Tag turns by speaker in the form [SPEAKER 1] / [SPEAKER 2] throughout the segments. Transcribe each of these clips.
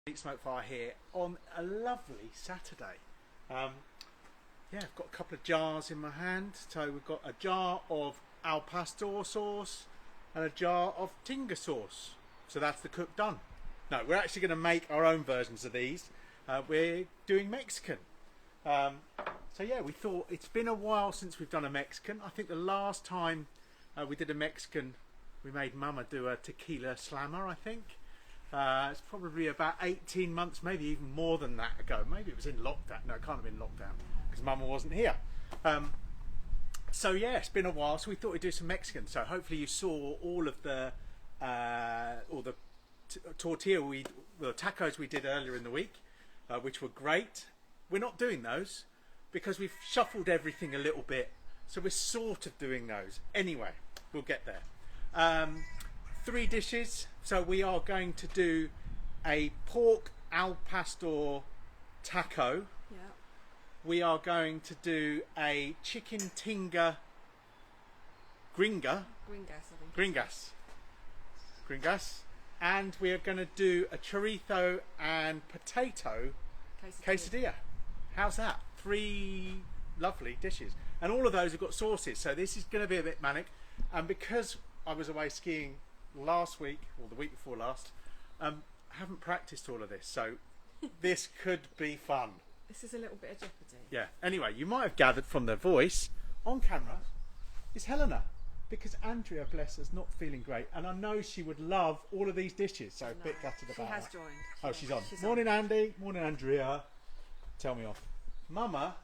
[SPEAKER 1] Eat Smoke Fire here on a lovely Saturday. I've got a couple of jars in my hand. So we've got a jar of al pastor sauce and a jar of tinga sauce. So that's the cook done. No, we're actually going to make our own versions of these. We're doing Mexican. We thought it's been a while since we've done a Mexican. I think the last time we did a Mexican, we made Mama do a tequila slammer, I think. It's probably about 18 months, maybe even more than that ago. Maybe it was in lockdown. No, it can't have been lockdown because Mama wasn't here. It's been a while, so we thought we'd do some Mexican. So hopefully you saw all of the tacos we did earlier in the week, which were great. We're not doing those because we've shuffled everything a little bit. So we're sort of doing those. Anyway, we'll get there. 3 dishes. So we are going to do a pork al pastor taco.
[SPEAKER 2] Yeah.
[SPEAKER 1] We are going to do a chicken tinga gringa.
[SPEAKER 2] Gringas.
[SPEAKER 1] And we are going to do a chorizo and potato quesadilla. How's that? 3 lovely dishes. And all of those have got sauces. So this is going to be a bit manic. And because I was away skiing last week or the week before last, I haven't practiced all of this, so this could be fun.
[SPEAKER 2] This is a little bit of jeopardy.
[SPEAKER 1] Yeah. Anyway, you might have gathered from their voice on camera is Helena, because Andrea, bless her, is not feeling great, and I know she would love all of these dishes. So a bit gutted about that.
[SPEAKER 2] She has joined.
[SPEAKER 1] Oh, she's on. Morning, Andy. Morning, Andrea. Tell me off. Mama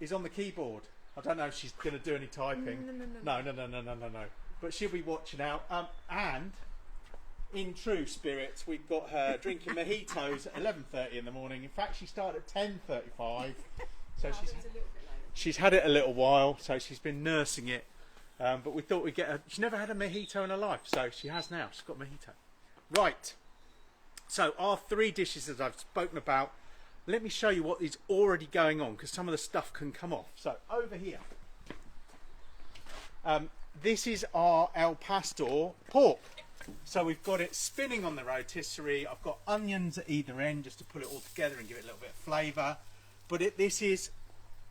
[SPEAKER 1] is on the keyboard. I don't know if she's going to do any typing. No. But she'll be watching out. And in true spirits, we've got her drinking mojitos at 11:30 in the morning. In fact, she started at 10:35, so she's had it a little while. So she's been nursing it. But we thought we'd get her. She's never had a mojito in her life, so she has now. She's got mojito. Right. So our 3 dishes, as I've spoken about. Let me show you what is already going on, because some of the stuff can come off. So over here. This is our al pastor pork. So we've got it spinning on the rotisserie. I've got onions at either end just to put it all together and give it a little bit of flavour. But this is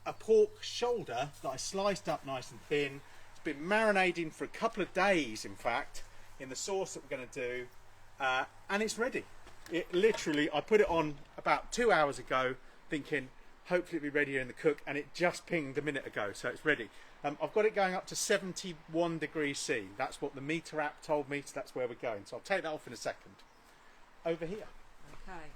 [SPEAKER 1] a pork shoulder that I sliced up nice and thin. It's been marinating for a couple of days, in fact, in the sauce that we're going to do. And it's ready. It literally, I put it on about 2 hours ago, thinking hopefully it'll be ready in the cook, and it just pinged a minute ago, so it's ready. I've got it going up to 71 degrees C. That's what the meter app told me, so that's where we're going. So I'll take that off in a second. Over here.
[SPEAKER 2] Okay.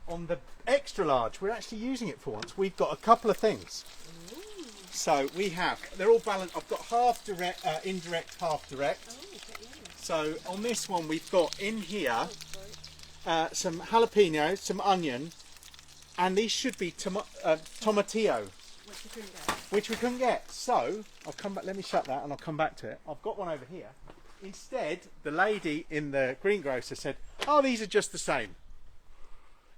[SPEAKER 1] On the extra large, we're actually using it for once. We've got a couple of things.
[SPEAKER 2] Ooh.
[SPEAKER 1] So they're all balanced. I've got half direct, indirect, half direct.
[SPEAKER 2] Oh,
[SPEAKER 1] so on this one, we've got in here some jalapenos, some onion, and these should be tomatillo. Which we couldn't get. So I'll come back. Let me shut that, and I'll come back to it. I've got one over here. Instead, the lady in the greengrocer said, "Oh, these are just the same."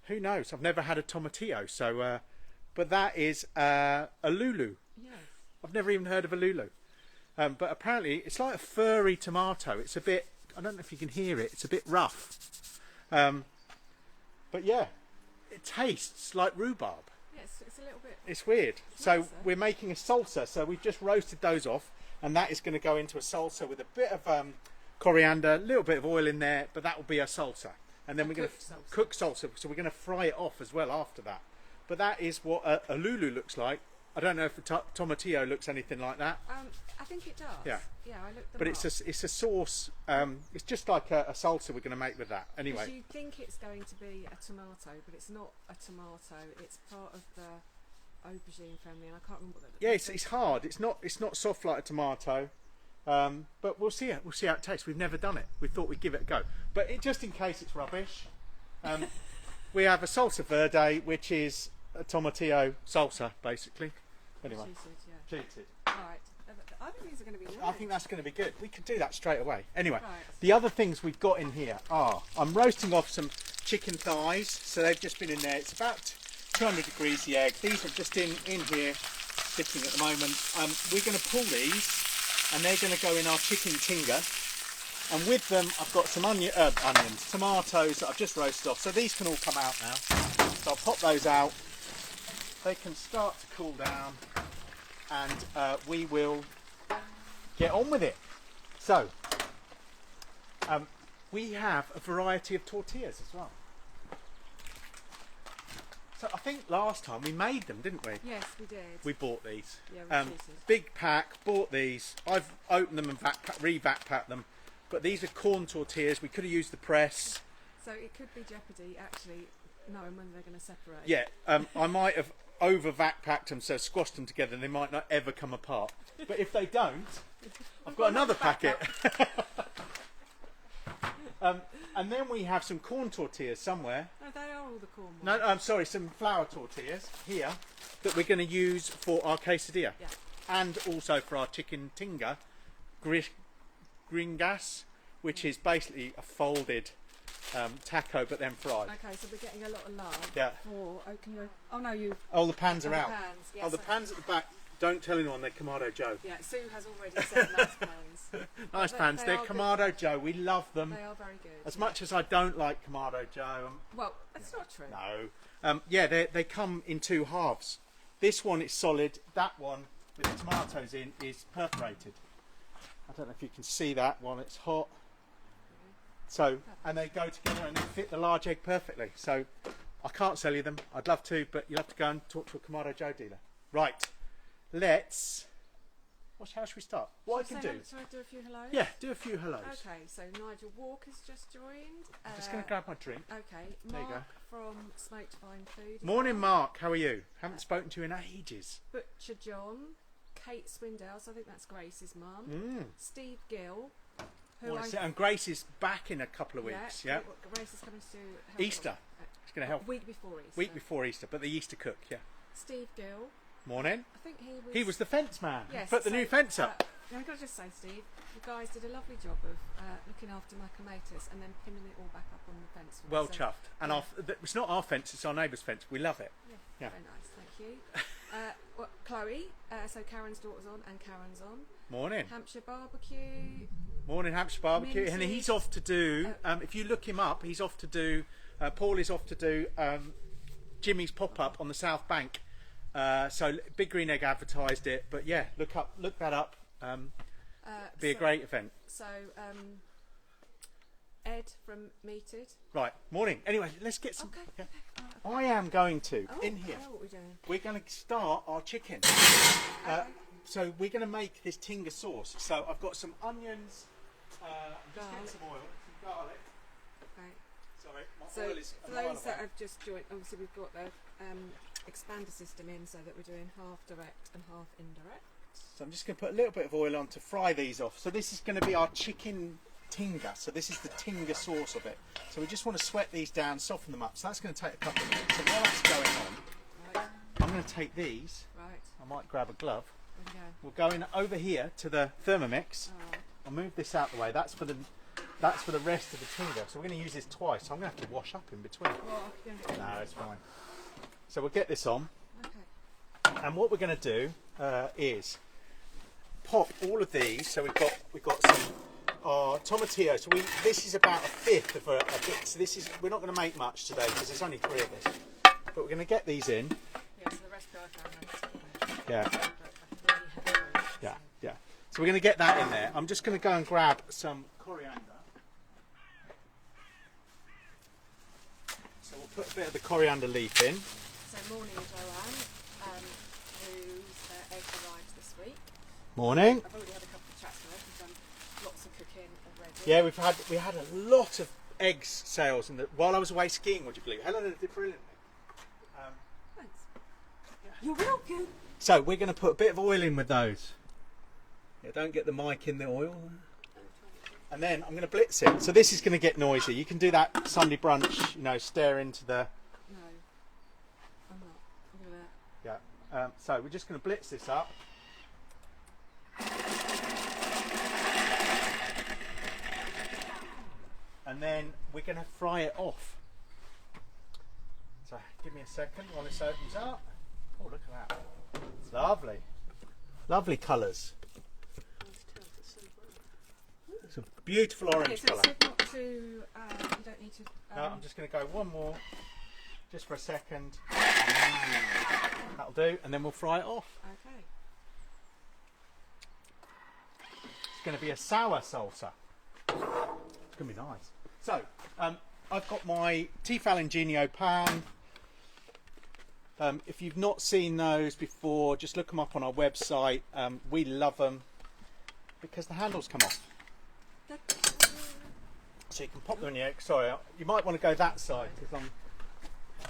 [SPEAKER 1] Who knows? I've never had a tomatillo. So, but that is a lulu.
[SPEAKER 2] Yes.
[SPEAKER 1] I've never even heard of a lulu. But apparently, it's like a furry tomato. It's a bit. I don't know if you can hear it. It's a bit rough. But yeah, it tastes like rhubarb.
[SPEAKER 2] It's a little bit.
[SPEAKER 1] It's weird. So
[SPEAKER 2] Nicer.
[SPEAKER 1] we're making a salsa. So we've just roasted those off, and that is going to go into a salsa with a bit of coriander, a little bit of oil in there, but that will be a salsa. And then we're going to cook salsa. So we're going to fry it off as well after that. But that is what a lulu looks like. I don't know if a tomatillo looks anything like that.
[SPEAKER 2] I think it does.
[SPEAKER 1] Yeah.
[SPEAKER 2] Yeah, I looked them
[SPEAKER 1] But
[SPEAKER 2] up.
[SPEAKER 1] it's a sauce. It's just like a salsa we're going to make with that. Anyway.
[SPEAKER 2] 'Cause you think it's going to be a tomato, but it's not a tomato. It's part of the aubergine family, and I can't remember what that.
[SPEAKER 1] Yeah, it's hard. It's not soft like a tomato. But we'll see it. We'll see how it tastes. We've never done it. We thought we'd give it a go. But just in case it's rubbish, we have a salsa verde, which is a tomatillo salsa, basically. Anyway, cheated.
[SPEAKER 2] Right. I think these are going to be nice.
[SPEAKER 1] I think that's going to be good. We could do that straight away. Anyway,
[SPEAKER 2] Right.
[SPEAKER 1] the other things we've got in here are, I'm roasting off some chicken thighs. So they've just been in there. It's about 200 degrees, the egg. These are just in here, sitting at the moment. We're going to pull these, and they're going to go in our chicken tinga. And with them, I've got some onions, tomatoes that I've just roasted off. So these can all come out now. So I'll pop those out. They can start to cool down, and we will get on with it. So we have a variety of tortillas as well. So I think last time we made them, didn't we?
[SPEAKER 2] Yes, we did.
[SPEAKER 1] We bought these.
[SPEAKER 2] Yeah, we cheated.
[SPEAKER 1] Big pack, bought these. I've opened them and re-vac packed them. But these are corn tortillas. We could have used the press.
[SPEAKER 2] So it could be jeopardy, actually, knowing when they're going to separate.
[SPEAKER 1] Yeah, I might have over-vac packed them, so squashed them together, and they might not ever come apart. But if they don't, I've got another packet. And then we have some corn tortillas somewhere.
[SPEAKER 2] No, they are all the corn ones.
[SPEAKER 1] No, I'm sorry, some flour tortillas here that we're going to use for our quesadilla.
[SPEAKER 2] Yeah.
[SPEAKER 1] And also for our chicken tinga gringas, which is basically a folded taco but then fried.
[SPEAKER 2] Okay, so we're getting a lot of love.
[SPEAKER 1] Yeah.
[SPEAKER 2] For, can you? Oh no, you.
[SPEAKER 1] Oh, the pans are
[SPEAKER 2] the
[SPEAKER 1] out.
[SPEAKER 2] Pans, yes,
[SPEAKER 1] Oh, the pans at the back. Don't tell anyone they're Kamado Joe.
[SPEAKER 2] Yeah, Sue has already said nice pans.
[SPEAKER 1] Nice pans. They're
[SPEAKER 2] are
[SPEAKER 1] Kamado Joe. We love them.
[SPEAKER 2] They are very good.
[SPEAKER 1] As much as I don't like Kamado Joe.
[SPEAKER 2] Well, that's not true.
[SPEAKER 1] No. Yeah, they come in two halves. This one is solid. That one with the tomatoes in is perforated. I don't know if you can see that one. It's hot. So, and they go together and they fit the large egg perfectly. So, I can't sell you them. I'd love to, but you'll have to go and talk to a Kamado Joe dealer. Right. Let's. How should we start? What I can do?
[SPEAKER 2] Shall I do a few hellos?
[SPEAKER 1] Yeah, do a few hellos.
[SPEAKER 2] Okay, so Nigel Walker's just joined.
[SPEAKER 1] I'm just going to grab my drink.
[SPEAKER 2] Okay,
[SPEAKER 1] There you
[SPEAKER 2] Mark from Smoked Fine Food.
[SPEAKER 1] Morning, Mark. How are you? Haven't spoken to you in ages.
[SPEAKER 2] Butcher John, Kate Swindell, so I think that's Grace's mum. Steve Gill.
[SPEAKER 1] And Grace is back in a couple of weeks. Yeah.
[SPEAKER 2] Grace is coming to help
[SPEAKER 1] Easter. It's going to help.
[SPEAKER 2] Week before Easter.
[SPEAKER 1] Week before Easter, but the Easter cook. Yeah.
[SPEAKER 2] Steve Gill.
[SPEAKER 1] Morning.
[SPEAKER 2] I think
[SPEAKER 1] He was the fence man.
[SPEAKER 2] Yes,
[SPEAKER 1] Put the new fence up.
[SPEAKER 2] I've got to just say, Steve, you guys did a lovely job of looking after my clematis and then pinning it all back up on the fence. For me.
[SPEAKER 1] Well
[SPEAKER 2] So,
[SPEAKER 1] chuffed. And
[SPEAKER 2] yeah.
[SPEAKER 1] it's not our fence; it's our neighbour's fence. We love it.
[SPEAKER 2] Yeah. Very nice, thank you. Chloe, so Karen's daughter's on and Karen's on.
[SPEAKER 1] Morning.
[SPEAKER 2] Hampshire Barbecue.
[SPEAKER 1] Morning, Hampshire Barbecue.
[SPEAKER 2] Minty.
[SPEAKER 1] And he's off to do. If you look him up, he's off to do. Paul is off to do Jimmy's pop up on the South Bank. So Big Green Egg advertised it, but yeah, look that up. Be a great event.
[SPEAKER 2] So Ed from Meated.
[SPEAKER 1] Right, morning. Anyway, let's get some.
[SPEAKER 2] Okay.
[SPEAKER 1] I am going to in here.
[SPEAKER 2] I know what we're doing.
[SPEAKER 1] We're going to start our chicken. So we're going to make this tinga sauce. So I've got some onions. I'm just getting some oil, some garlic.
[SPEAKER 2] Okay.
[SPEAKER 1] Sorry, my
[SPEAKER 2] So
[SPEAKER 1] oil is a
[SPEAKER 2] for
[SPEAKER 1] mile
[SPEAKER 2] those that
[SPEAKER 1] away.
[SPEAKER 2] have just joined, obviously we've got the expander system in so that we're doing half direct and half indirect.
[SPEAKER 1] So I'm just going to put a little bit of oil on to fry these off. So this is going to be our chicken tinga. So this is the tinga sauce of it. So we just want to sweat these down, soften them up. So that's going to take a couple of minutes. So while that's going on,
[SPEAKER 2] Right.
[SPEAKER 1] I'm going to take these.
[SPEAKER 2] Right.
[SPEAKER 1] I might grab a glove.
[SPEAKER 2] There we go.
[SPEAKER 1] We'll go in over here to the Thermomix.
[SPEAKER 2] Alright.
[SPEAKER 1] I'll move this out the way. That's for the rest of the tinga. So we're going to use this twice. So I'm going to have to wash up in between.
[SPEAKER 2] Well, I can
[SPEAKER 1] No, it's fine. So we'll get this on.
[SPEAKER 2] Okay.
[SPEAKER 1] And what we're going to do is pop all of these. So we've got some tomatillo. So this is about a fifth of a bit. So we're not going to make much today because there's only 3 of us. But we're going to get these in.
[SPEAKER 2] Yeah, so the recipe I found.
[SPEAKER 1] Yeah. Yeah. So we're going to get that in there. I'm just going to go and grab some coriander. So we'll put a bit of the coriander leaf in.
[SPEAKER 2] So morning Joanne, whose egg arrives this week.
[SPEAKER 1] Morning.
[SPEAKER 2] I've already had a couple of chats with her. We've done lots of cooking already.
[SPEAKER 1] Yeah, we had a lot of eggs sales while I was away skiing. Would you believe? Helena did brilliantly.
[SPEAKER 2] Thanks. You're welcome.
[SPEAKER 1] So we're going to put a bit of oil in with those. Yeah, don't get the mic in the oil. And then I'm going to blitz it. So this is going to get noisy. You can do that Sunday brunch, stare into the.
[SPEAKER 2] No, I'm not. I'm gonna.
[SPEAKER 1] Yeah. So we're just going to blitz this up. And then we're going to fry it off. So give me a second while this opens up. Oh, look at that. It's lovely. Lovely colours. It's a beautiful
[SPEAKER 2] Okay,
[SPEAKER 1] orange
[SPEAKER 2] so it
[SPEAKER 1] colour.
[SPEAKER 2] said not to. You don't need to.
[SPEAKER 1] No, I'm just going to go one more, just for a second. That'll do, and then we'll fry it off.
[SPEAKER 2] Okay.
[SPEAKER 1] It's going to be a sour salsa. It's going to be nice. So, I've got my Tefal Ingenio pan. If you've not seen those before, just look them up on our website. We love them because the handles come off. So you can pop them in the egg. Sorry, you might want to go that side because
[SPEAKER 2] I'm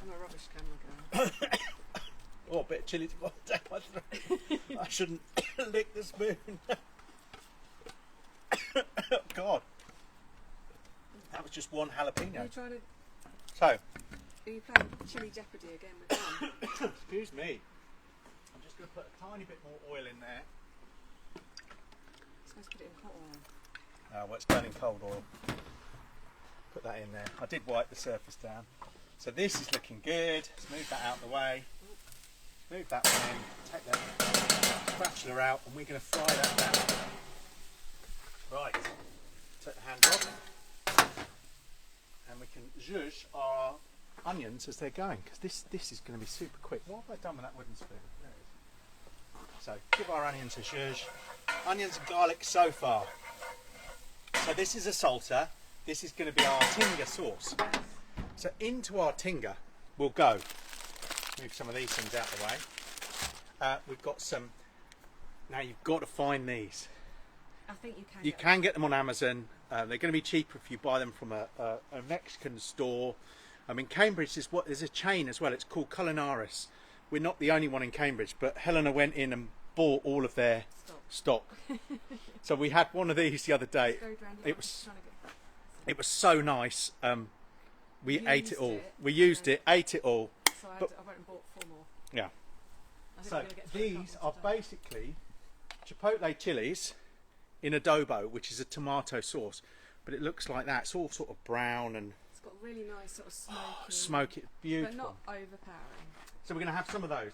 [SPEAKER 2] a rubbish camera girl.
[SPEAKER 1] oh, a bit of chilli to go down my throat. I shouldn't lick the spoon. God, that was just one
[SPEAKER 2] Are you
[SPEAKER 1] jalapeno.
[SPEAKER 2] trying to?
[SPEAKER 1] So,
[SPEAKER 2] Are you playing Chili Jeopardy again with Mum?
[SPEAKER 1] excuse me. I'm just going to put a tiny bit more oil in there.
[SPEAKER 2] Supposed to put it in hot oil.
[SPEAKER 1] Well, it's done in cold oil. Put that in there. I did wipe the surface down. So this is looking good. Let's move that out of the way. Move that one in. Take that spatula out, and we're going to fry that down. Right. Take the hand off, and we can zhuzh our onions as they're going, because this is going to be super quick. What have I done with that wooden spoon? There it is. So give our onions a zhuzh. Onions and garlic so far. So this is a salsa. This is going to be our tinga sauce. So into our tinga we'll go. Move some of these things out of the way. We've got some. Now you've got to find these.
[SPEAKER 2] I think you can.
[SPEAKER 1] You can get them on Amazon. They're going to be cheaper if you buy them from a Mexican store. In Cambridge there's a chain as well. It's called Culinaris. We're not the only one in Cambridge, but Helena went in and bought all of their stock. So we had one of these the other day. It was so nice. We ate it all. We used it, ate it all.
[SPEAKER 2] So I went and bought 4 more.
[SPEAKER 1] Yeah.
[SPEAKER 2] I think
[SPEAKER 1] So
[SPEAKER 2] we're gonna get through a
[SPEAKER 1] these
[SPEAKER 2] couple
[SPEAKER 1] are
[SPEAKER 2] today.
[SPEAKER 1] basically chipotle chilies in adobo, which is a tomato sauce. But it looks like that. It's all sort of brown and
[SPEAKER 2] It's got really nice sort of smoky.
[SPEAKER 1] smoky. Beautiful.
[SPEAKER 2] But not overpowering.
[SPEAKER 1] So we're going to have some of those.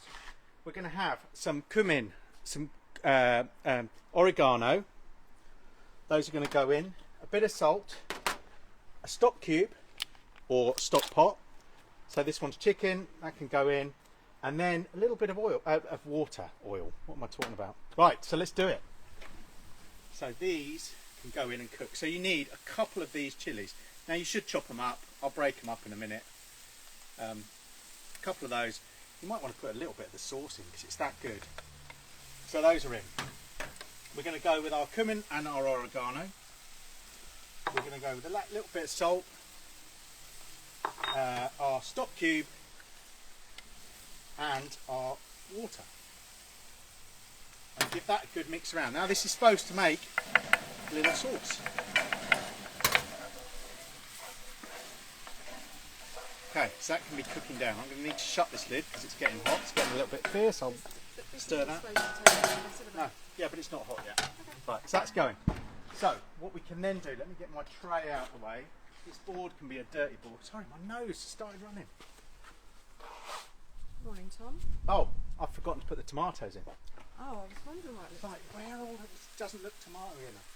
[SPEAKER 1] We're going to have some cumin, some oregano. Those are going to go in. A bit of salt, a stock cube or stock pot. So this one's chicken, that can go in. And then a little bit of oil, of water. Oil, what am I talking about? Right, so let's do it. So these can go in and cook. So you need a couple of these chilies. Now you should chop them up. I'll break them up in a minute. A couple of those. You might want to put a little bit of the sauce in because it's that good. So those are in. We're going to go with our cumin and our oregano. We're going to go with a little bit of salt, our stock cube, and our water. And give that a good mix around. Now this is supposed to make a little sauce. Okay, so that can be cooking down. I'm going to need to shut this lid because it's getting hot. It's getting a little bit fierce. I'll stir that. No, yeah, but it's not hot yet. Right, so that's going. So what we can then do, let me get my tray out of the way. This board can be a dirty board. Sorry, my nose started running.
[SPEAKER 2] Morning, Tom.
[SPEAKER 1] Oh, I've forgotten to put the tomatoes in.
[SPEAKER 2] Oh, I was wondering what it
[SPEAKER 1] It's
[SPEAKER 2] looked
[SPEAKER 1] like, where all this doesn't look tomatoey enough.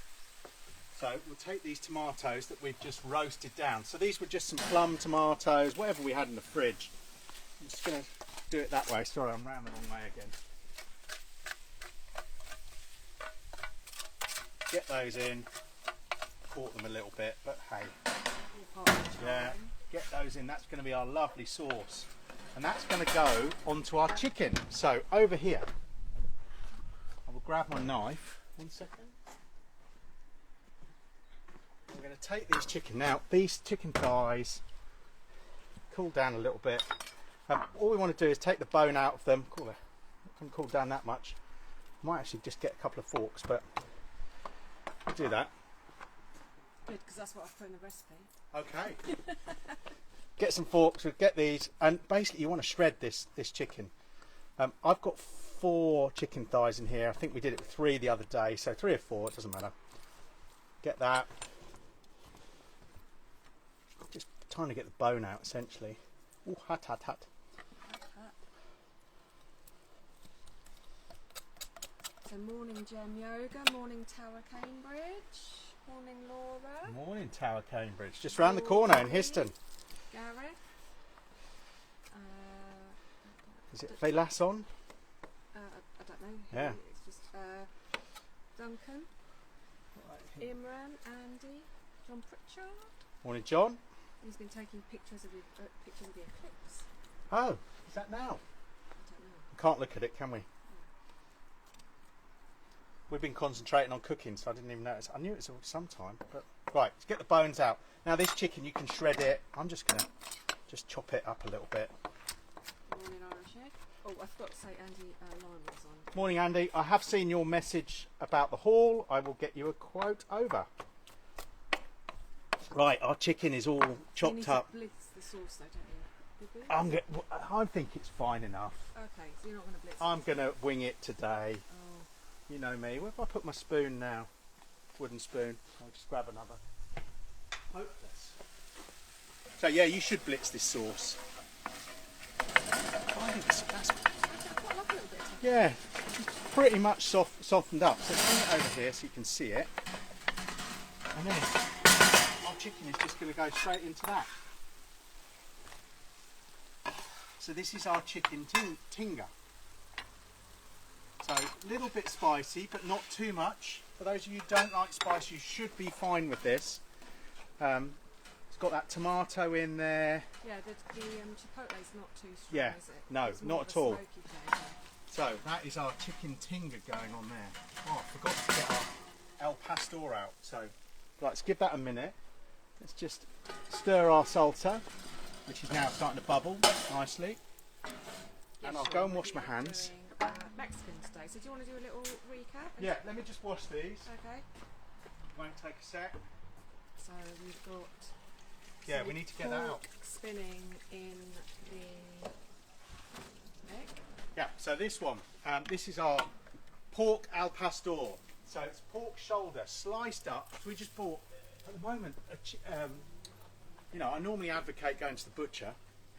[SPEAKER 1] So we'll take these tomatoes that we've just roasted down. So these were just some plum tomatoes, whatever we had in the fridge. I'm just going to do it that way. Sorry, I'm round the wrong way again. Get those in. Caught them a little bit, but hey. Yeah, get those in. That's going to be our lovely sauce. And that's going to go onto our chicken. So over here, I will grab my knife. 1 second. I'm going to take these chicken. Now, these chicken thighs cool down a little bit. All we want to do is take the bone out of them. Cool, can cool down that much. Might actually just get a couple of forks, but I'll do that.
[SPEAKER 2] Good, because that's what I've put in the recipe.
[SPEAKER 1] Okay. Get some forks. We'll get these, and basically you want to shred this chicken. I've got 4 chicken thighs in here. I think we did it with 3 the other day, so 3 or 4, it doesn't matter. Get that. Just trying to get the bone out, essentially. Oh, hut, hut, hut.
[SPEAKER 2] So morning Gem Yoga, morning Tower Cambridge. Morning, Laura.
[SPEAKER 1] Morning, Tower Cambridge. Just round the corner in Histon.
[SPEAKER 2] Gareth.
[SPEAKER 1] Is it Feylasson?
[SPEAKER 2] I don't know.
[SPEAKER 1] Yeah.
[SPEAKER 2] It's just Duncan, Imran, Andy, John Pritchard.
[SPEAKER 1] Morning, John.
[SPEAKER 2] He's been taking pictures of the eclipse.
[SPEAKER 1] Oh, is that now?
[SPEAKER 2] I don't know.
[SPEAKER 1] We can't look at it, can we? We've been concentrating on cooking, so I didn't even notice. I knew it was sometime, but right. Let's get the bones out. Now this chicken, you can shred it. I'm just gonna chop it up a little bit.
[SPEAKER 2] Morning, Irish Egg. Oh, I forgot to say Andy Lyon was on.
[SPEAKER 1] Morning, Andy. I have seen your message about the haul. I will get you a quote over. Right, our chicken is all chopped
[SPEAKER 2] you need
[SPEAKER 1] up.
[SPEAKER 2] to blitz the sauce, though, don't you? Did we?
[SPEAKER 1] I think it's fine enough.
[SPEAKER 2] Okay, so you're not going to blitz
[SPEAKER 1] I'm going to wing it today.
[SPEAKER 2] Oh.
[SPEAKER 1] You know me. Where have I put my spoon now? Wooden spoon. I'll just grab another. Hopeless. So yeah, you should blitz this sauce. I think that's
[SPEAKER 2] Actually, I quite like a little bit of texture.
[SPEAKER 1] yeah, it's pretty much softened up. So bring it over here so you can see it. And then our chicken is just going to go straight into that. So this is our chicken tinga. So a little bit spicy, but not too much. For those of you who don't like spice, you should be fine with this. It's got that tomato in there.
[SPEAKER 2] Yeah, the chipotle's not too strong,
[SPEAKER 1] Yeah,
[SPEAKER 2] is it?
[SPEAKER 1] no,
[SPEAKER 2] It's more
[SPEAKER 1] not
[SPEAKER 2] of a
[SPEAKER 1] at all.
[SPEAKER 2] smoky flavour.
[SPEAKER 1] So that is our chicken tinga going on there. Oh, I forgot to get our El Pastor out. So right, let's give that a minute. Let's just stir our salsa, which is now starting to bubble nicely.
[SPEAKER 2] Yeah,
[SPEAKER 1] And I'll
[SPEAKER 2] sure,
[SPEAKER 1] go and wash
[SPEAKER 2] maybe
[SPEAKER 1] my
[SPEAKER 2] I'm
[SPEAKER 1] hands.
[SPEAKER 2] doing, Mexican today, so do you want to do a little recap?
[SPEAKER 1] Yeah, let me just wash these.
[SPEAKER 2] Okay.
[SPEAKER 1] Won't take a sec.
[SPEAKER 2] So we've got.
[SPEAKER 1] Yeah,
[SPEAKER 2] some
[SPEAKER 1] we need to get that out.
[SPEAKER 2] pork spinning in the egg.
[SPEAKER 1] Yeah, so this one, this is our pork al pastor. So it's pork shoulder sliced up. So we just bought, at the moment, you know, I normally advocate going to the butcher.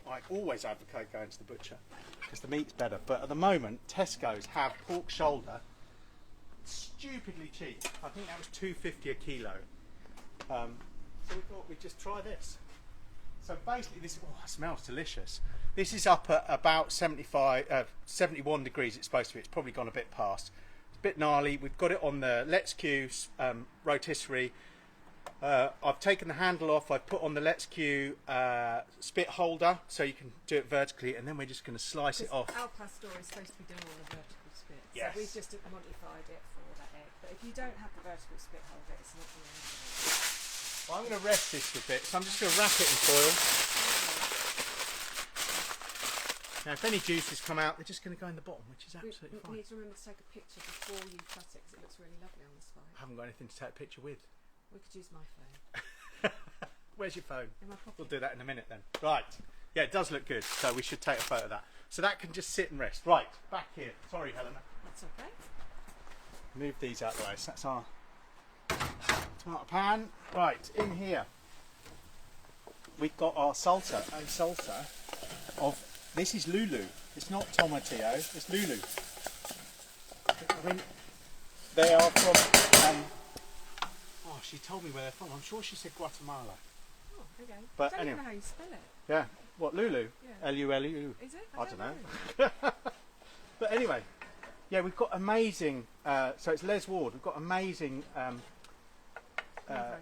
[SPEAKER 1] I always advocate going to the butcher because the meat's better. But at the moment, Tesco's have pork shoulder stupidly cheap. I think that was $2.50 a kilo. So we thought we'd just try this. So basically this, oh, it smells delicious. This is up at about 71 degrees it's supposed to be. It's probably gone a bit past. It's a bit gnarly. We've got it on the Let's Q rotisserie. I've taken the handle off. I've put on the Let's Q spit holder so you can do it vertically, and then we're just going to slice it off.
[SPEAKER 2] Al pastor is supposed to be doing all the vertical spit.
[SPEAKER 1] Yes.
[SPEAKER 2] So we've just modified it for that egg. But if you don't have the vertical spit holder, it's not going to work.
[SPEAKER 1] Well, I'm going to rest this for a bit, so I'm just going to wrap it in foil. Now, if any juices come out, they're just going to go in the bottom, which is absolutely
[SPEAKER 2] We
[SPEAKER 1] fine.
[SPEAKER 2] need to remember to take a picture before you cut it because it looks really lovely on this phone.
[SPEAKER 1] I haven't got anything to take a picture with.
[SPEAKER 2] We could use my phone
[SPEAKER 1] Where's your phone?
[SPEAKER 2] in my pocket.
[SPEAKER 1] We'll do that in a minute then. Right. Yeah, it does look good, so we should take a photo of that. So that can just sit and rest. Right, back here. Sorry, Helena.
[SPEAKER 2] That's okay.
[SPEAKER 1] Move these out of the way. So that's our tomato pan. Right, in here we've got our salsa. And salsa of, this is Lulu. It's not tomatillo, it's Lulu. I mean, they are from, oh, she told me where they're from. I'm sure she said Guatemala.
[SPEAKER 2] Oh, okay.
[SPEAKER 1] But
[SPEAKER 2] I don't
[SPEAKER 1] anyway.
[SPEAKER 2] even know how you spell it.
[SPEAKER 1] Yeah. What, Lulu?
[SPEAKER 2] Yeah.
[SPEAKER 1] L-U-L-U.
[SPEAKER 2] Is it?
[SPEAKER 1] I don't know. But anyway, yeah, we've got amazing, so it's Les Ward, we've got amazing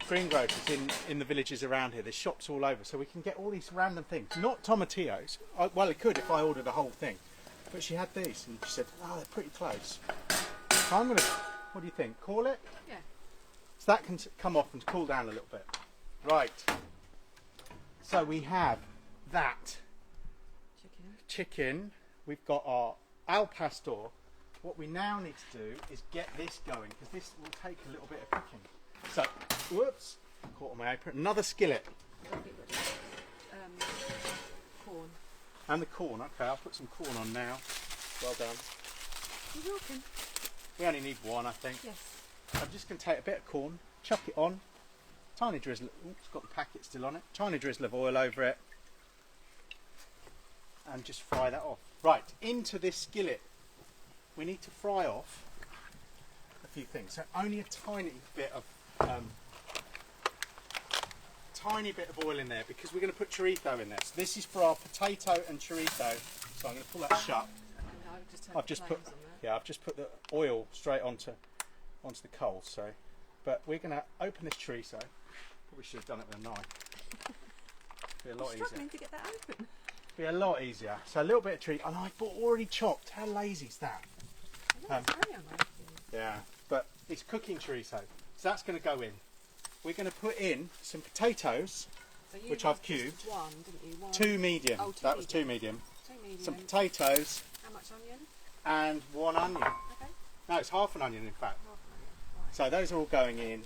[SPEAKER 1] green grocers in the villages around here. There's shops all over, so we can get all these random things. Not tomatillos. Well, it could if I ordered a whole thing. But she had these, and she said, oh, they're pretty close. So I'm going to, what do you think? Call it?
[SPEAKER 2] Yeah.
[SPEAKER 1] So that can come off and cool down a little bit. Right. So we have that chicken. We've got our al pastor. What we now need to do is get this going because this will take a little bit of cooking. So, whoops, caught on my apron. Another skillet.
[SPEAKER 2] Don't get rid of corn.
[SPEAKER 1] And the corn. Okay, I'll put some corn on now. Well done.
[SPEAKER 2] You're welcome.
[SPEAKER 1] We only need one, I think.
[SPEAKER 2] Yes.
[SPEAKER 1] I'm just going to take a bit of corn, chuck it on. Tiny drizzle. Oops, it's got the packet still on it. Tiny drizzle of oil over it. And just fry that off. Right, into this skillet. We need to fry off a few things. So only a tiny bit of tiny bit of oil in there because we're going to put chorizo in there. So this is for our potato and chorizo. So I'm going to pull that shut. I've just put the oil straight onto the coals. So, but we're going to open this chorizo. Probably should have done it with a knife. Be a lot easier.
[SPEAKER 2] Struggling to get that open.
[SPEAKER 1] Be a lot easier. So a little bit of chorizo, and I bought already chopped. How lazy is that?
[SPEAKER 2] Very unlikely.
[SPEAKER 1] Yeah, but it's cooking chorizo, so that's going to go in. We're going to put in some potatoes,
[SPEAKER 2] So you
[SPEAKER 1] which
[SPEAKER 2] got
[SPEAKER 1] I've cubed.
[SPEAKER 2] just one, didn't you? One.
[SPEAKER 1] 2 medium.
[SPEAKER 2] Oh, two
[SPEAKER 1] That was 2
[SPEAKER 2] medium.
[SPEAKER 1] medium.
[SPEAKER 2] 2 medium.
[SPEAKER 1] Some potatoes
[SPEAKER 2] How much onion?
[SPEAKER 1] and 1 onion.
[SPEAKER 2] Okay.
[SPEAKER 1] No, it's half an onion in fact.
[SPEAKER 2] Half an onion. Right.
[SPEAKER 1] So those are all going in,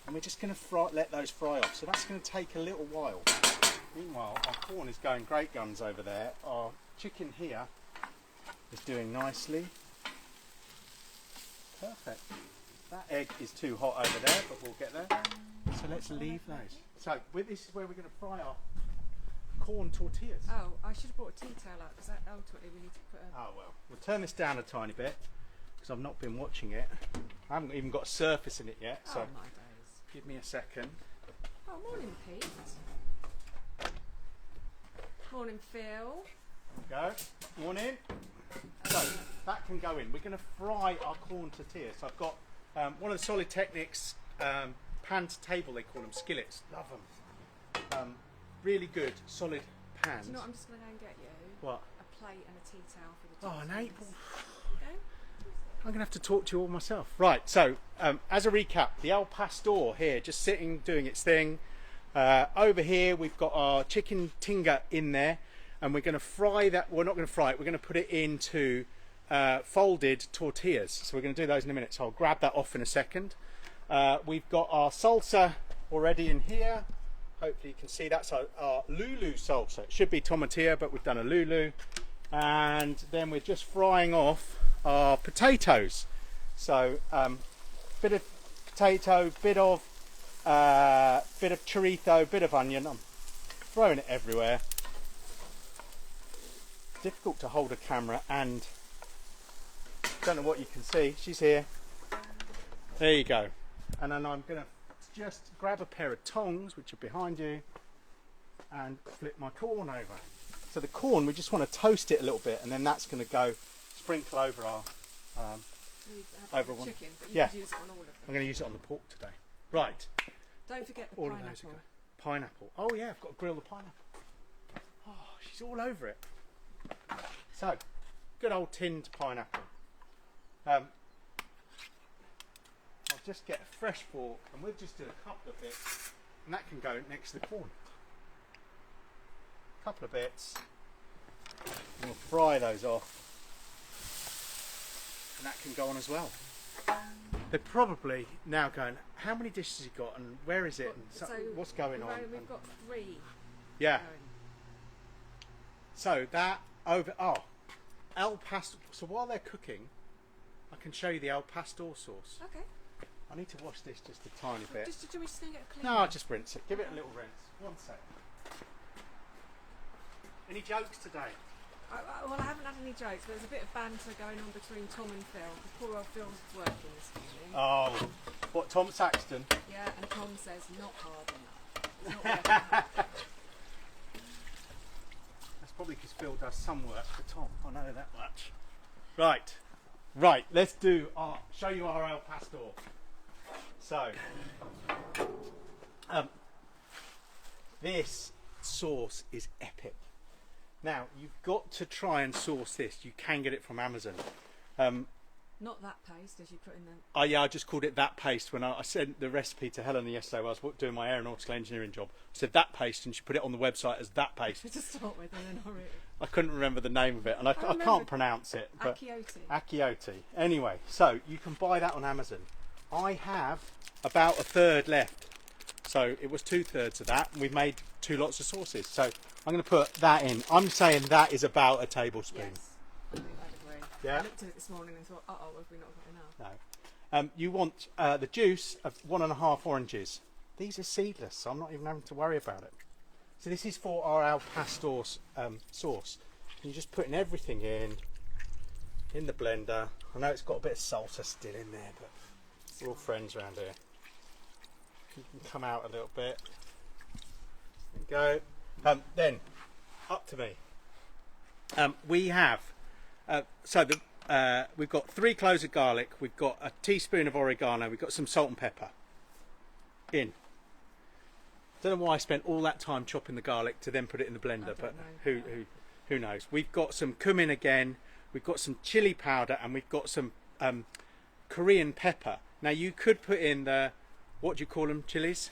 [SPEAKER 1] and we're just going to let those fry off. So that's going to take a little while. Meanwhile, our corn is going great guns over there. Our chicken here is doing nicely. Perfect. That egg is too hot over there, but we'll get there. So let's leave those. So this is where we're going to fry our corn tortillas.
[SPEAKER 2] Oh, I should have brought a tea towel out because ultimately we need to put a...
[SPEAKER 1] Oh well, we'll turn this down a tiny bit because I've not been watching it. I haven't even got a surface in it yet, so
[SPEAKER 2] Oh my days.
[SPEAKER 1] give me a second.
[SPEAKER 2] Oh, morning Pete. Morning Phil.
[SPEAKER 1] Go. Morning. So that can go in. We're going to fry our corn tortillas. So I've got one of the Solid Technics pan to table, they call them, skillets. Love them. Really good, solid pans.
[SPEAKER 2] Do you know what I'm just going to go and get you?
[SPEAKER 1] What?
[SPEAKER 2] A plate and a tea towel for the
[SPEAKER 1] Oh, an
[SPEAKER 2] tortillas.
[SPEAKER 1] apple.
[SPEAKER 2] Okay.
[SPEAKER 1] I'm going to have to talk to you all myself. Right, so as a recap, the Al Pastor here, just sitting, doing its thing. Over here, we've got our chicken tinga in there, and we're going to fry that. We're not going to fry it, we're going to put it into folded tortillas. So we're going to do those in a minute, so I'll grab that off in a second. We've got our salsa already in here. Hopefully you can see that's our Lulu salsa. It should be tomatillo, but we've done a Lulu. And then we're just frying off our potatoes. So bit of potato, bit of chorizo, bit of onion. I'm throwing it everywhere. Difficult to hold a camera, and don't know what you can see. She's here. There you go. And then I'm going to just grab a pair of tongs, which are behind you, and flip my corn over. So the corn, we just want to toast it a little bit, and then that's going to go sprinkle over our over one.
[SPEAKER 2] Chicken, but you
[SPEAKER 1] Yeah.
[SPEAKER 2] could use it on all of them.
[SPEAKER 1] I'm going to use it on the pork today. Right.
[SPEAKER 2] Don't forget the
[SPEAKER 1] All of
[SPEAKER 2] pineapple.
[SPEAKER 1] those are good. Pineapple. Oh yeah, I've got to grill the pineapple. Oh, she's all over it. So, good old tinned pineapple. I'll just get a fresh fork, and we'll just do a couple of bits, and that can go next to the corn. A couple of bits, and we'll fry those off, and that can go on as well. They're probably now going, how many dishes has he got, and where is it, and what's going on?
[SPEAKER 2] We've got 3
[SPEAKER 1] Yeah.
[SPEAKER 2] going.
[SPEAKER 1] So that over. Oh, Al Pastor. So while they're cooking, I can show you the Al Pastor sauce.
[SPEAKER 2] Okay.
[SPEAKER 1] I need to wash this just a tiny bit.
[SPEAKER 2] Do we just get a clean?
[SPEAKER 1] No, I'll just rinse it. Give it a little rinse. 1 sec. Any jokes today?
[SPEAKER 2] Well, I haven't had any jokes, but there's a bit of banter going on between Tom and Phil. Poor old Phil's working this morning.
[SPEAKER 1] Oh, what, Tom Saxton?
[SPEAKER 2] Yeah, and Tom says not hard enough. It's not working.
[SPEAKER 1] That's probably because Phil does some work for Tom. I know that much. Right. Let's show you our Al Pastor. So, this sauce is epic. Now, you've got to try and source this. You can get it from Amazon.
[SPEAKER 2] Not that paste as you put in the...
[SPEAKER 1] Yeah, I just called it that paste when I sent the recipe to Helen yesterday while I was doing my aeronautical engineering job. I said that paste, and she put it on the website as that paste.
[SPEAKER 2] To start with, and then I really...
[SPEAKER 1] I couldn't remember the name of it, and I
[SPEAKER 2] remember
[SPEAKER 1] can't pronounce it. But Accioti. Anyway, so you can buy that on Amazon. I have about a third left. So it was 2/3 of that, and we've made 2 lots of sauces. So I'm going to put that in. I'm saying that is about a tablespoon.
[SPEAKER 2] Yes, I think I'd agree.
[SPEAKER 1] Yeah?
[SPEAKER 2] I looked at it this morning and thought, uh-oh, have we not got enough?
[SPEAKER 1] No. You want the juice of 1.5 oranges. These are seedless, so I'm not even having to worry about it. So this is for our Al Pastor sauce. You're just putting everything in the blender. I know it's got a bit of salsa still in there, but we're all friends around here. You can come out a little bit. Go. Then, up to me. We have, we've got 3 cloves of garlic, we've got a teaspoon of oregano, we've got some salt and pepper in. Don't know why I spent all that time chopping the garlic to then put it in the blender, but who knows. We've got some cumin again, we've got some chili powder, and we've got some Korean pepper. Now you could put in the, what do you call them, chilies?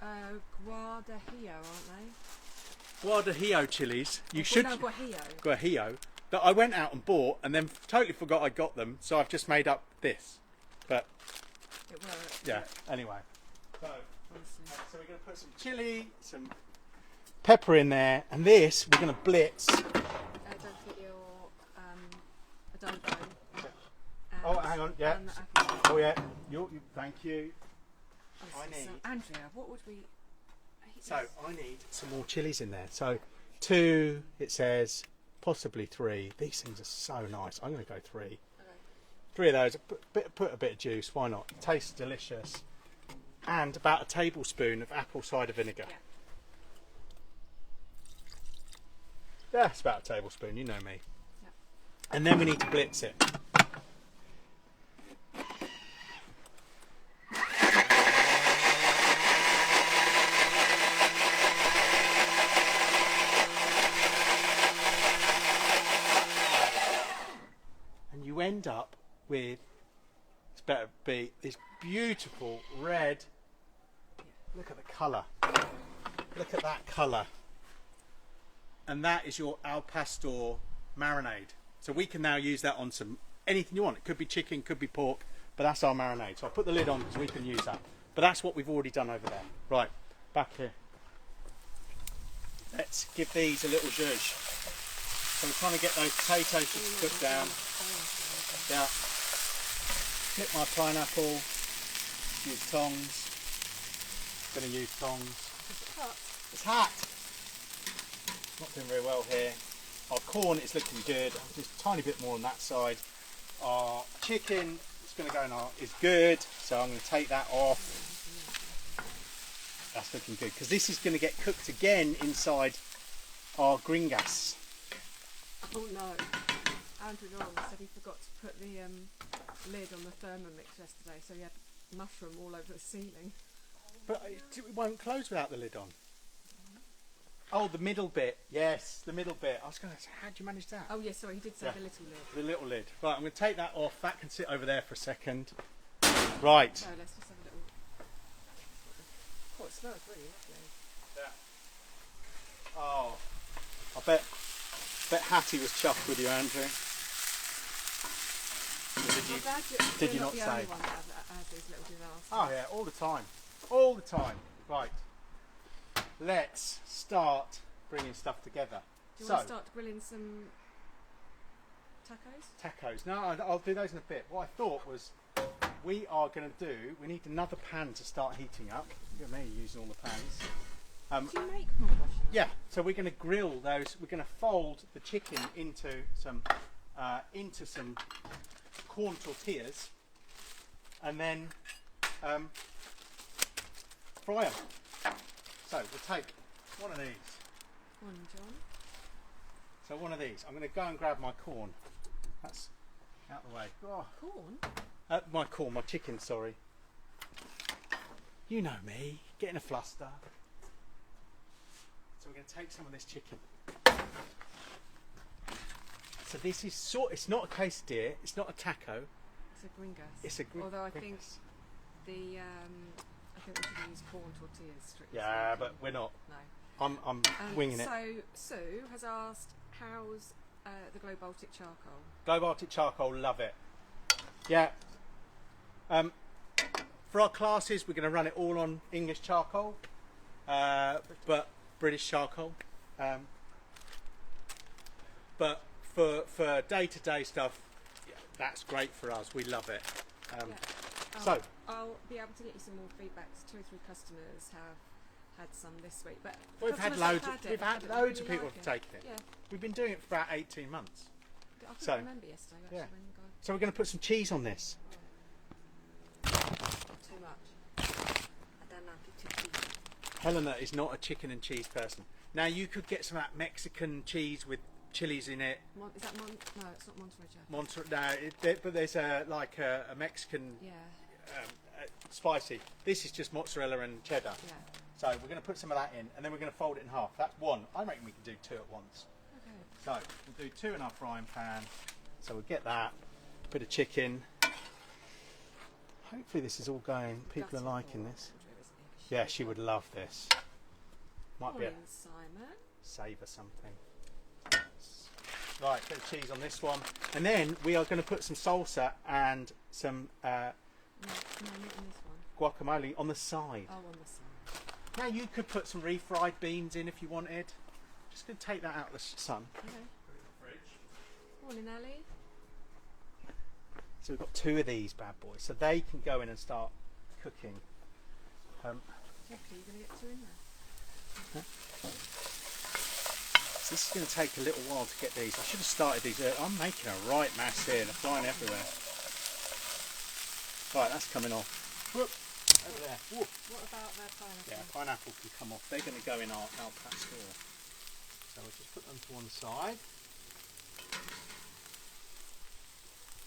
[SPEAKER 2] Guadajillo, aren't they?
[SPEAKER 1] Guadajillo chilies. You
[SPEAKER 2] Guajillo.
[SPEAKER 1] Guajillo. That I went out and bought and then totally forgot I got them, so I've just made up this. But
[SPEAKER 2] It works.
[SPEAKER 1] yeah, anyway. So
[SPEAKER 2] Honestly.
[SPEAKER 1] we're going to put some chili, some pepper in there, and this we're going to blitz.
[SPEAKER 2] Don't forget your adobo.
[SPEAKER 1] Oh, hang on, yeah.
[SPEAKER 2] And the apple.
[SPEAKER 1] Oh yeah, thank you.
[SPEAKER 2] Honestly, so, Andrea, what would we...
[SPEAKER 1] So I need some more chilies in there. So 2, it says, possibly 3. These things are so nice. I'm going to go 3.
[SPEAKER 2] Okay.
[SPEAKER 1] 3 of those. Put a bit of juice. Why not? Tastes delicious. And about a tablespoon of apple cider vinegar.
[SPEAKER 2] Yeah.
[SPEAKER 1] That's about a tablespoon. You know me.
[SPEAKER 2] Yeah.
[SPEAKER 1] And then we need to blitz it. End up with, it's better be, this beautiful red. Look at the colour. Look at that colour. And that is your al pastor marinade. So we can now use that on some anything you want. It could be chicken, could be pork, but that's our marinade. So I'll put the lid on because we can use that. But that's what we've already done over there. Right, back here. Let's give these a little zhuzh. So we're trying to get those potatoes just cooked down. Yeah. Flip my pineapple. Use tongs. Gonna use tongs. It's hot. Not doing very well here. Our corn is looking good. Just a tiny bit more on that side. Our chicken is going to go in is good. So I'm going to take that off. That's looking good because this is going to get cooked again inside our gringas.
[SPEAKER 2] Oh no. Andrew Long said he forgot to put the lid on the Thermomix yesterday, so he had mushroom all over the ceiling.
[SPEAKER 1] But it won't close without the lid on. Oh, the middle bit. Yes, the middle bit. I was going to say, how do you manage that?
[SPEAKER 2] Oh, yeah, sorry, he did say the little lid.
[SPEAKER 1] The little lid. Right, I'm going to take that off. That can sit over there for a second. Right.
[SPEAKER 2] So let's just have a little... Oh, it smells really lovely.
[SPEAKER 1] Yeah. Oh, I bet Hattie was chuffed with you, Andrew. Did you not
[SPEAKER 2] the
[SPEAKER 1] say?
[SPEAKER 2] only one that has these little disasters.
[SPEAKER 1] Oh yeah, all the time. All the time. Right. Let's start bringing stuff together.
[SPEAKER 2] Do you want to start grilling some tacos?
[SPEAKER 1] Tacos. No, I'll do those in a bit. What I thought was we are going to do, we need another pan to start heating up. Look at me using all the pans.
[SPEAKER 2] Do you make more washing?
[SPEAKER 1] Yeah, so we're going to grill those. We're going to fold the chicken into some corn tortillas and then fry them. So we'll take one of these.
[SPEAKER 2] Go on, John.
[SPEAKER 1] So one of these. I'm going to go and grab my corn. That's out the way. Oh.
[SPEAKER 2] Corn?
[SPEAKER 1] My chicken, sorry. You know me, getting a fluster. So we're going to take some of this chicken. So this is it's not a quesadilla, it's not a taco.
[SPEAKER 2] It's a gringas.
[SPEAKER 1] It's a
[SPEAKER 2] Although I
[SPEAKER 1] gringas.
[SPEAKER 2] think we should use corn tortillas strictly.
[SPEAKER 1] Yeah,
[SPEAKER 2] speaking.
[SPEAKER 1] but we're not.
[SPEAKER 2] No.
[SPEAKER 1] I'm winging it.
[SPEAKER 2] So Sue has asked, how's the Glow Baltic charcoal?
[SPEAKER 1] Glow Baltic charcoal, love it. Yeah. For our classes, we're going to run it all on English charcoal, but British charcoal. But for day-to-day stuff, yeah, that's great for us. We love it. So
[SPEAKER 2] I'll be able to get you some more feedback. 2 or 3 customers have had some this week, but
[SPEAKER 1] we've had loads. We've had loads of people
[SPEAKER 2] like
[SPEAKER 1] have taken it.
[SPEAKER 2] Yeah.
[SPEAKER 1] We've been doing it for about 18 months.
[SPEAKER 2] I couldn't
[SPEAKER 1] So,
[SPEAKER 2] remember yesterday actually
[SPEAKER 1] yeah.
[SPEAKER 2] when you guys...
[SPEAKER 1] So we're going to put some cheese on this.
[SPEAKER 2] Too much. I don't like it too cheesy.
[SPEAKER 1] Helena is not a chicken and cheese person. Now you could get some of that Mexican cheese with chilies in it.
[SPEAKER 2] Is that No, it's not Monterey.
[SPEAKER 1] But there's a Mexican
[SPEAKER 2] Yeah.
[SPEAKER 1] spicy. This is just mozzarella and cheddar.
[SPEAKER 2] Yeah.
[SPEAKER 1] So we're going to put some of that in, and then we're going to fold it in half. That's one. I reckon we can do two at once.
[SPEAKER 2] Okay.
[SPEAKER 1] So we'll do two in our frying pan. So we'll get that. Bit of chicken. Hopefully this is all going. People
[SPEAKER 2] That's
[SPEAKER 1] are liking
[SPEAKER 2] what
[SPEAKER 1] this.
[SPEAKER 2] Andrew, isn't he? 'Cause
[SPEAKER 1] Yeah, she would love this. Might be a
[SPEAKER 2] Morning, Simon.
[SPEAKER 1] save her something. Right, bit of cheese on this one, and then we are going to put some salsa and some
[SPEAKER 2] No, not in this one.
[SPEAKER 1] guacamole on the side.
[SPEAKER 2] Oh, on the side.
[SPEAKER 1] Now you could put some refried beans in if you wanted. Just going to take that out of the sun.
[SPEAKER 2] Okay.
[SPEAKER 1] Put it in the fridge.
[SPEAKER 2] Morning, Ali.
[SPEAKER 1] So we've got two of these bad boys, so they can go in and start cooking.
[SPEAKER 2] Luckily, you're going to get two in there.
[SPEAKER 1] So this is going to take a little while to get these. I should have started these early. I'm making a right mess here. They're flying everywhere. Right, that's coming off. Whoop, over there. Whoop.
[SPEAKER 2] What about their pineapple?
[SPEAKER 1] Yeah, pineapple can come off. They're going to go in our pastel. So we'll just put them to one side.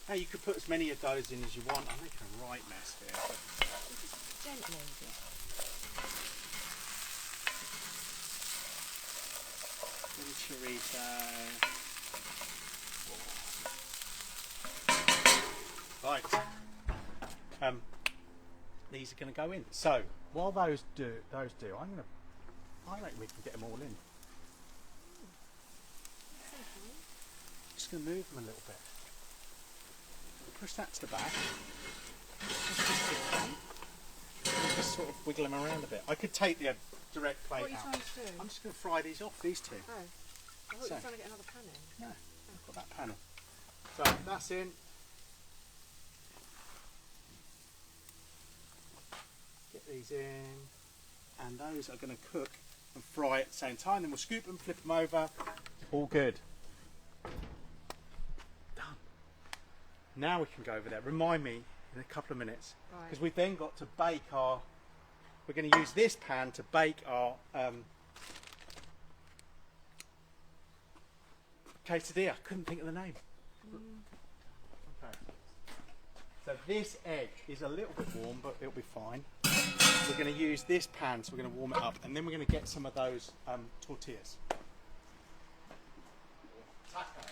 [SPEAKER 1] Now you could put as many of those in as you want. I'm making a right mess here. But
[SPEAKER 2] Just gently.
[SPEAKER 1] little chorizo. Right. These are going to go in. So while those do, I reckon we can get them all in. Just going to move them a little bit. Push that to the back. Just sort of wiggle them around a bit. I could take the direct plate
[SPEAKER 2] What are you
[SPEAKER 1] out.
[SPEAKER 2] trying to do?
[SPEAKER 1] I'm just going to fry these off, these two.
[SPEAKER 2] Oh. I thought you were trying to get another pan in.
[SPEAKER 1] No, I've got that panel. So that's in. Get these in. And those are going to cook and fry at the same time. Then we'll scoop them, flip them over. All good. Done. Now we can go over there. Remind me in a couple of minutes.
[SPEAKER 2] Right.
[SPEAKER 1] Because we've then got to bake our... We're going to use this pan to bake our... quesadilla. Couldn't think of the name. Okay. So this egg is a little bit warm, but it'll be fine. We're going to use this pan, so we're going to warm it up, and then we're going to get some of those tortillas. Tacos.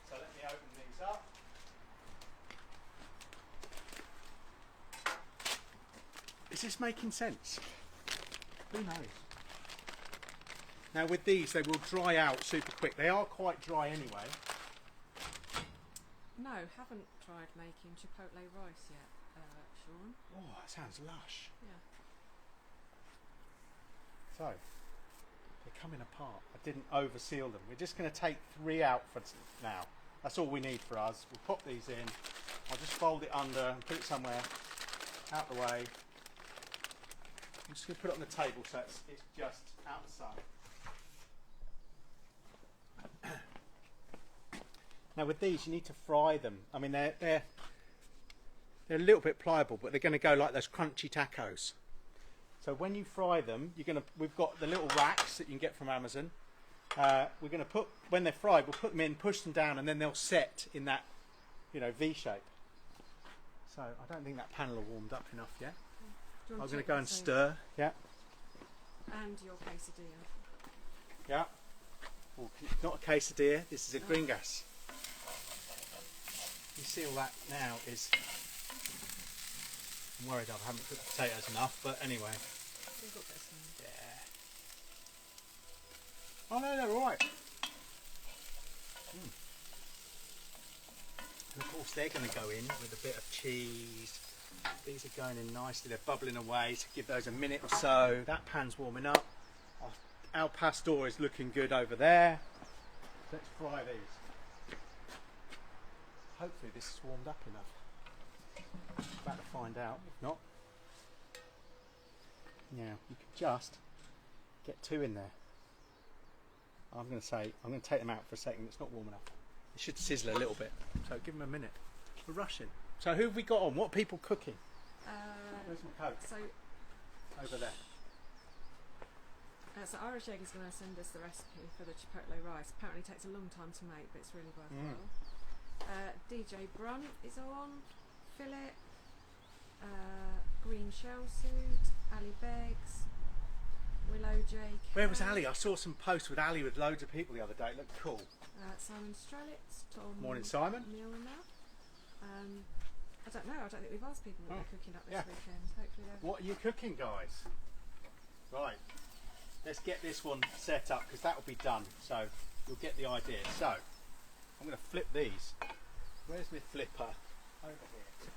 [SPEAKER 1] So let me open these up. Is this making sense? Who knows? Now with these, they will dry out super quick. They are quite dry anyway.
[SPEAKER 2] No, haven't tried making chipotle rice yet, Sean.
[SPEAKER 1] Oh, that sounds lush.
[SPEAKER 2] Yeah.
[SPEAKER 1] So, they're coming apart. I didn't overseal them. We're just going to take 3 out for now. That's all we need for us. We'll pop these in. I'll just fold it under and put it somewhere out the way. I'm just going to put it on the table so it's just out of the sun. Now with these, you need to fry them. I mean, they're a little bit pliable, but they're going to go like those crunchy tacos. So when you fry them, we've got the little racks that you can get from Amazon. We're going to put, when they're fried, we'll put them in, push them down, and then they'll set in that, V shape. So I don't think that panel are warmed up enough yet.
[SPEAKER 2] Do you
[SPEAKER 1] I'm
[SPEAKER 2] want
[SPEAKER 1] going to
[SPEAKER 2] check
[SPEAKER 1] go
[SPEAKER 2] the
[SPEAKER 1] and
[SPEAKER 2] same?
[SPEAKER 1] stir. Yeah.
[SPEAKER 2] And your quesadilla.
[SPEAKER 1] Yeah. Well, not a quesadilla. This is a gringas. You see all that now is... I'm worried I haven't cooked the potatoes enough, but anyway.
[SPEAKER 2] We've got this one.
[SPEAKER 1] Yeah. Oh no, they're alright. And of course they're going to go in with a bit of cheese. These are going in nicely. They're bubbling away, so give those a minute or so. That pan's warming up. Our pastor is looking good over there. Let's fry these. Hopefully this is warmed up enough. About to find out. If not, now you could just get 2 in there. I'm going to take them out for a second. It's not warm enough. It should sizzle a little bit. So give them a minute. We're rushing. So who have we got on? What people cooking? Where's my coat?
[SPEAKER 2] So
[SPEAKER 1] Over there.
[SPEAKER 2] So Irish Egg is going to send us the recipe for the chipotle rice. Apparently it takes a long time to make, but it's really worthwhile. DJ Brunt is on. Philip. Green Shell Suit. Ali Beggs. Willow J.
[SPEAKER 1] Where was Ali? I saw some posts with Ali with loads of people the other day. It looked cool.
[SPEAKER 2] Simon Strelitz. Tom
[SPEAKER 1] Morning, Simon.
[SPEAKER 2] Milner. I don't know. I don't think we've asked people what they're cooking up this weekend. Hopefully they're...
[SPEAKER 1] What are you cooking, guys? Right. Let's get this one set up because that will be done. So you'll get the idea. So I'm going to flip these. Where's my flipper? Over here.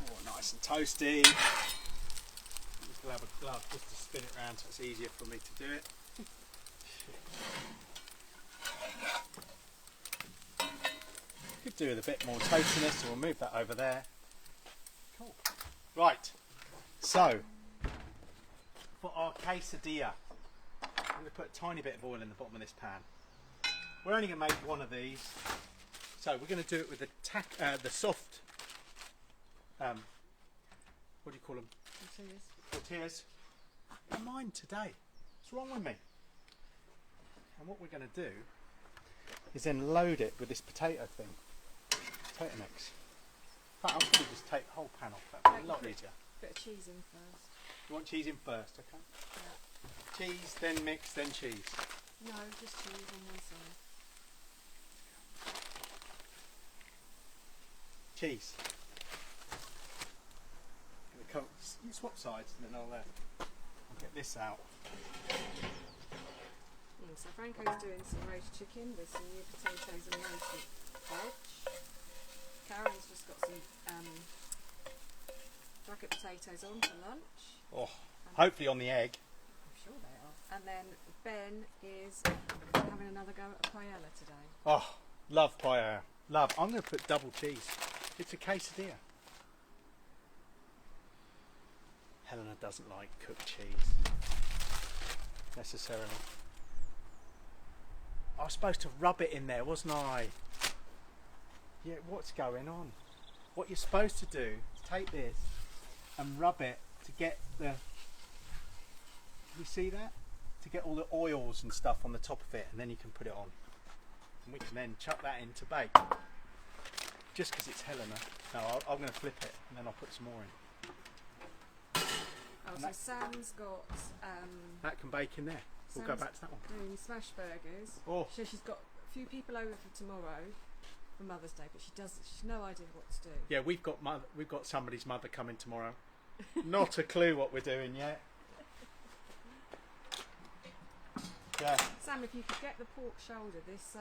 [SPEAKER 1] Oh, nice and toasty. I'm just going to have a glove just to spin it around so it's easier for me to do it. Could do with a bit more toastiness, so we'll move that over there. Cool. Right, so for our quesadilla, I'm going to put a tiny bit of oil in the bottom of this pan. We're only going to make one of these, so we're going to do it with the soft, what do you call them? Tortillas. They're mine today. What's wrong with me? And what we're going to do is then load it with this potato thing. Potato mix. In fact, I'm going to just take the whole pan off. That'll be a lot easier.
[SPEAKER 2] Bit of cheese in first.
[SPEAKER 1] You want cheese in first, okay?
[SPEAKER 2] Yeah.
[SPEAKER 1] Cheese, then mix, then cheese.
[SPEAKER 2] No, just cheese on one side.
[SPEAKER 1] Cheese. You swap sides and then I'll get this out.
[SPEAKER 2] So Franco's doing some roast chicken with some new potatoes and roasted veg. Karen's just got some jacket potatoes on for lunch.
[SPEAKER 1] Oh, hopefully on the egg.
[SPEAKER 2] I'm sure they are. And then Ben is having another go at a paella today.
[SPEAKER 1] Oh, love paella. Love. I'm going to put double cheese. It's a quesadilla. Helena doesn't like cooked cheese necessarily. I was supposed to rub it in there, wasn't I? Yeah, what's going on? What you're supposed to do is take this and rub it to get the... You see that? To get all the oils and stuff on the top of it, and then you can put it on. And we can then chuck that in to bake. Just because it's Helena. No, I'm going to flip it and then I'll put some more in.
[SPEAKER 2] Oh, so Sam's got...
[SPEAKER 1] that can bake in there. We'll go back to that one.
[SPEAKER 2] Doing smash burgers.
[SPEAKER 1] Oh.
[SPEAKER 2] So she's got a few people over for tomorrow for Mother's Day, but she's no idea what to do.
[SPEAKER 1] Yeah, we've got somebody's mother coming tomorrow. Not a clue what we're doing yet. Yeah.
[SPEAKER 2] Sam, if you could get the pork shoulder, this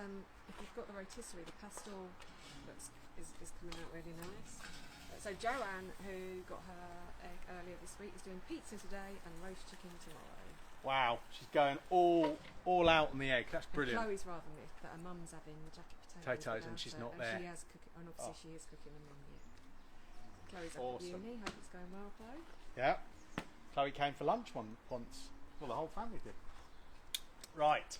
[SPEAKER 2] if you've got the rotisserie, the pastel is coming out really nice. So Joanne, who got her egg earlier this week, is doing pizza today and roast chicken tomorrow.
[SPEAKER 1] Wow, she's going all out on the egg. That's brilliant.
[SPEAKER 2] And Chloe's rather missed, but her mum's having the jacket potatoes
[SPEAKER 1] And she's not
[SPEAKER 2] and
[SPEAKER 1] there.
[SPEAKER 2] She has cooking, and obviously she is cooking them in here. Chloe's up
[SPEAKER 1] Awesome.
[SPEAKER 2] at uni. Hope it's going well, Chloe.
[SPEAKER 1] Yeah. Chloe came for lunch once. Well, the whole family did. Right.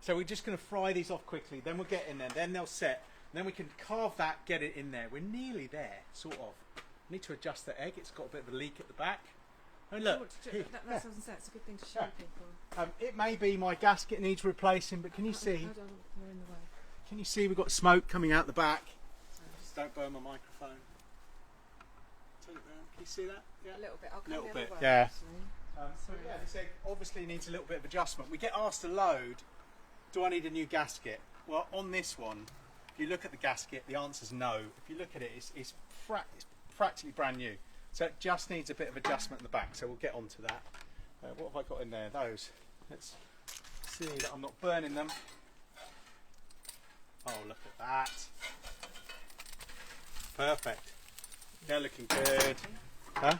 [SPEAKER 1] So we're just going to fry these off quickly. Then we'll get in there. Then they'll set. Then we can carve that, get it in there. We're nearly there, sort of. Need to adjust the egg. It's got a bit of a leak at the back. Oh look,
[SPEAKER 2] that's what I said. It's a good thing to show people.
[SPEAKER 1] It may be my gasket needs replacing, but can you see?
[SPEAKER 2] Hold on, we're in the way.
[SPEAKER 1] Can you see we've got smoke coming out the back? Just don't burn my microphone. Turn it round. Can you see that? Yeah.
[SPEAKER 2] A little bit. I'll come
[SPEAKER 1] Little
[SPEAKER 2] the other
[SPEAKER 1] bit,
[SPEAKER 2] way,
[SPEAKER 1] yeah.
[SPEAKER 2] actually.
[SPEAKER 1] Yeah, this egg obviously needs a little bit of adjustment. We get asked to load. Do I need a new gasket? Well, on this one, if you look at the gasket, the answer's no. If you look at it, it's practically brand new. So it just needs a bit of adjustment in the back. So we'll get onto that. What have I got in there? Those. Let's see that I'm not burning them. Oh, look at that. Perfect. They're looking good. Huh?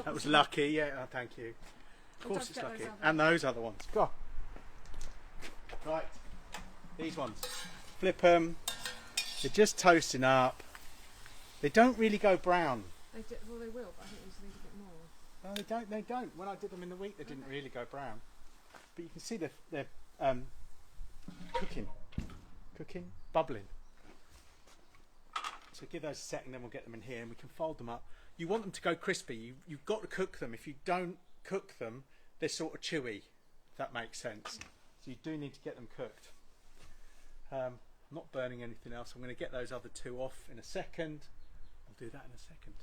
[SPEAKER 1] That was lucky. Yeah, oh, thank you. Of course it's lucky. And those other ones. Go on. Right. These ones. Flip them. They're just toasting up. They don't really go brown.
[SPEAKER 2] Well, they will, but I think we just need a bit more.
[SPEAKER 1] No, they don't. They don't. When I did them in the week, they didn't really go brown. But you can see they're cooking, bubbling. So give those a second, then we'll get them in here and we can fold them up. You want them to go crispy. You've got to cook them. If you don't cook them, they're sort of chewy, if that makes sense. So you do need to get them cooked. I'm not burning anything else. I'm going to get those other two off in a second. I'll do that in a second.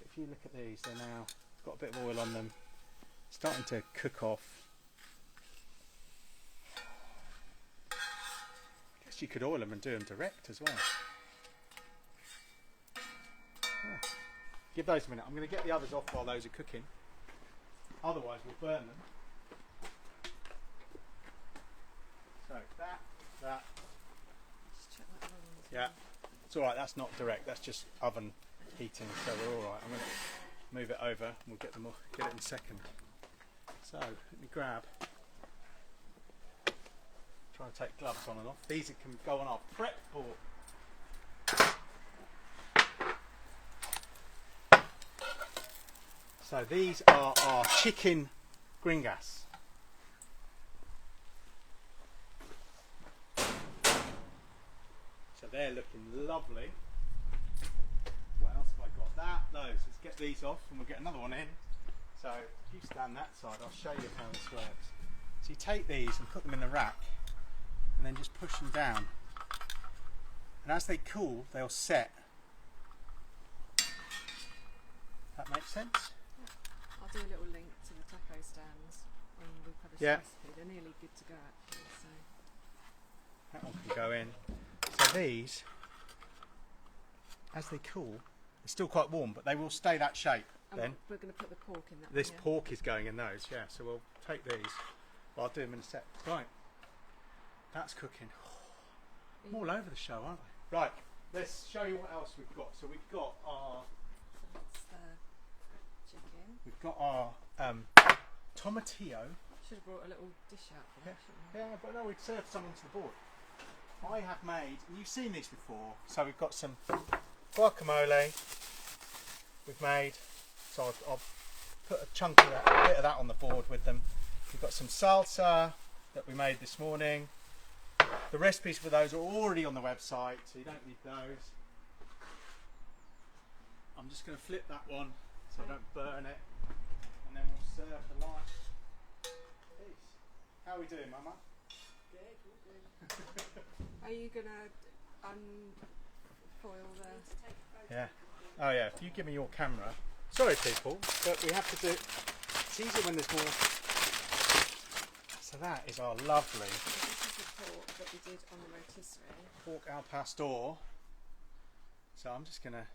[SPEAKER 1] If you look at these, they're now got a bit of oil on them, starting to cook off. I guess you could oil them and do them direct as well. Yeah. Give those a minute. I'm going to get the others off while those are cooking. Otherwise we'll burn them. So that.
[SPEAKER 2] Just check that one.
[SPEAKER 1] Yeah. It's alright, that's not direct, that's just oven heating, so we're alright. I'm going to move it over and we'll get it in a second. So, let me grab. Try and take gloves on and off. These can go on our prep board. So these are our chicken gringas. So they're looking lovely. What else have I got? Those. Let's get these off and we'll get another one in. So if you stand that side, I'll show you how this works. So you take these and put them in the rack and then just push them down. And as they cool, they'll set. That makes sense?
[SPEAKER 2] I'll do a little link to the taco stands when we publish
[SPEAKER 1] Yeah.
[SPEAKER 2] the recipe. They're nearly good to go actually. So
[SPEAKER 1] That one can go in. So these, as they cool, they're still quite warm, but they will stay that shape.
[SPEAKER 2] and
[SPEAKER 1] Then
[SPEAKER 2] we're going to put the pork in that.
[SPEAKER 1] this
[SPEAKER 2] one, yeah?
[SPEAKER 1] pork is going in those, yeah. So we'll take these. Well, I'll do them in a sec. Right, that's cooking. I'm all over the show, aren't I? Right, let's show you what else we've got. So we've got our
[SPEAKER 2] So that's the chicken.
[SPEAKER 1] we've got our tomatillo.
[SPEAKER 2] Should have brought a little dish out for that, shouldn't we?
[SPEAKER 1] Yeah, but no, we'd serve some onto the board. I have made, and you've seen these before, so we've got some guacamole we've made, so I'll put a chunk of that, a bit of that on the board with them. We've got some salsa that we made this morning. The recipes for those are already on the website, so you don't need those. I'm just going to flip that one so I don't burn it, and then we'll serve the last piece. How are we doing, Mama?
[SPEAKER 2] Are you going to unfoil the...
[SPEAKER 1] Yeah. Oh yeah, if you give me your camera. Sorry people, but we have to do it's easier when there's more. So that is our lovely
[SPEAKER 2] This is the pork that we did on the rotisserie.
[SPEAKER 1] pork al pastor. So I'm just gonna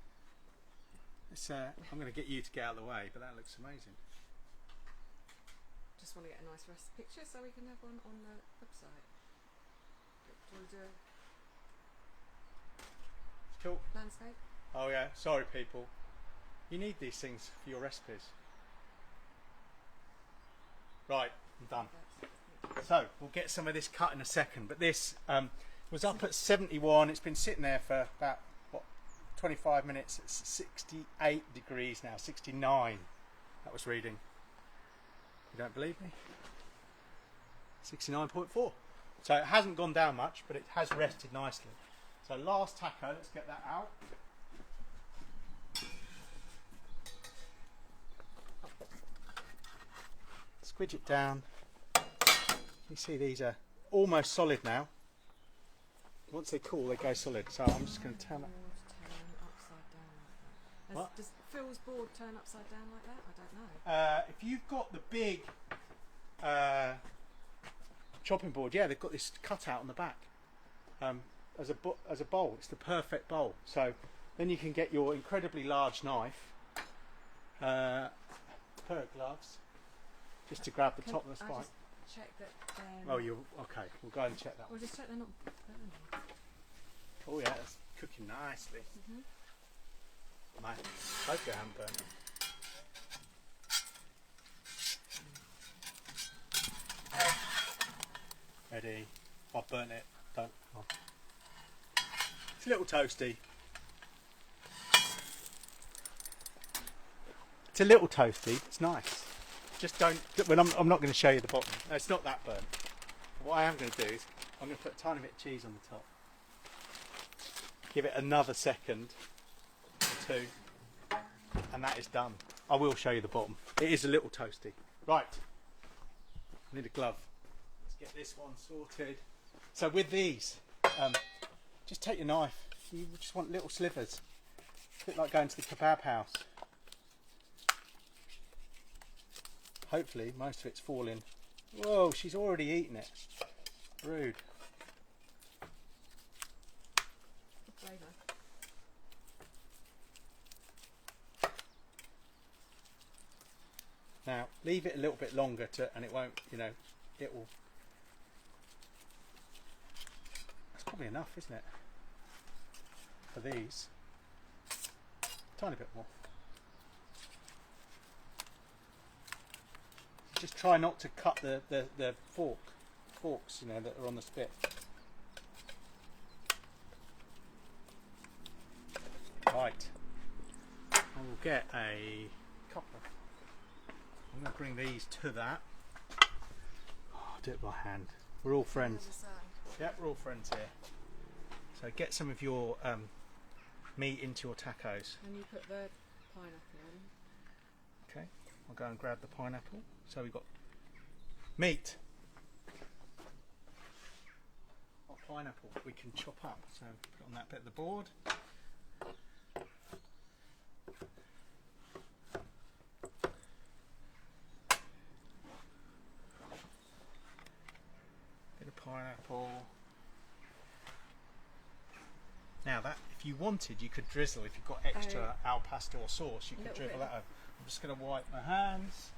[SPEAKER 1] I'm gonna get you to get out of the way, but that looks amazing.
[SPEAKER 2] Just want to get a nice rest picture so we can have one on the website. Do you want to do a
[SPEAKER 1] Cool.
[SPEAKER 2] landscape?
[SPEAKER 1] Oh yeah, sorry people. You need these things for your recipes. Right, I'm done. So we'll get some of this cut in a second, but this was up at 71. It's been sitting there for about 25 minutes. It's 68 degrees now, 69 that was reading. You don't believe me? 69.4. So it hasn't gone down much, but it has rested nicely. So last taco, let's get that out. Squidge it down. You see these are almost solid now. Once they cool, they go solid. So I'm just going to turn it.
[SPEAKER 2] Board turn upside down like that.
[SPEAKER 1] What?
[SPEAKER 2] Does Phil's board turn upside down like that? I don't know.
[SPEAKER 1] If you've got the big chopping board, yeah, they've got this cutout on the back as a bowl. It's the perfect bowl. So then you can get your incredibly large knife, pair of gloves, just to grab the top of the spike.
[SPEAKER 2] Just check that.
[SPEAKER 1] Oh, you're okay. We'll go and check that
[SPEAKER 2] We'll
[SPEAKER 1] one.
[SPEAKER 2] just check they're not burning.
[SPEAKER 1] Oh yeah, it's cooking nicely. Mate, hope they haven't burnt it. Ready? I've burnt it. Don't. Oh. It's a little toasty. It's a little toasty. It's nice. Just don't. Well, I'm not going to show you the bottom. No, it's not that burnt. What I am going to do is I'm going to put a tiny bit of cheese on the top. Give it another second or two, and that is done. I will show you the bottom. It is a little toasty. Right, I need a glove. Let's get this one sorted. So with these, just take your knife. You just want little slivers. A bit like going to the kebab house. Hopefully most of it's falling. Whoa, she's already eaten it. Rude.
[SPEAKER 2] Flavour.
[SPEAKER 1] Now leave it a little bit longer and it won't, you know, it will. That's probably enough, isn't it? For these. Tiny bit more. Just try not to cut the forks, you know, that are on the spit. Right. I will get a couple. I'm going to bring these to that. Oh, I'll do it by hand. We're all friends. Yep, we're all friends here. So get some of your meat into your tacos.
[SPEAKER 2] And you put the pineapple in.
[SPEAKER 1] Okay, I'll go and grab the pineapple. So we've got meat. Or pineapple we can chop up. So put it on that bit of the board. Bit of pineapple. Now that, if you wanted, you could drizzle. If you've got extra al pastor sauce, you could drizzle that over. I'm just going to wipe my hands.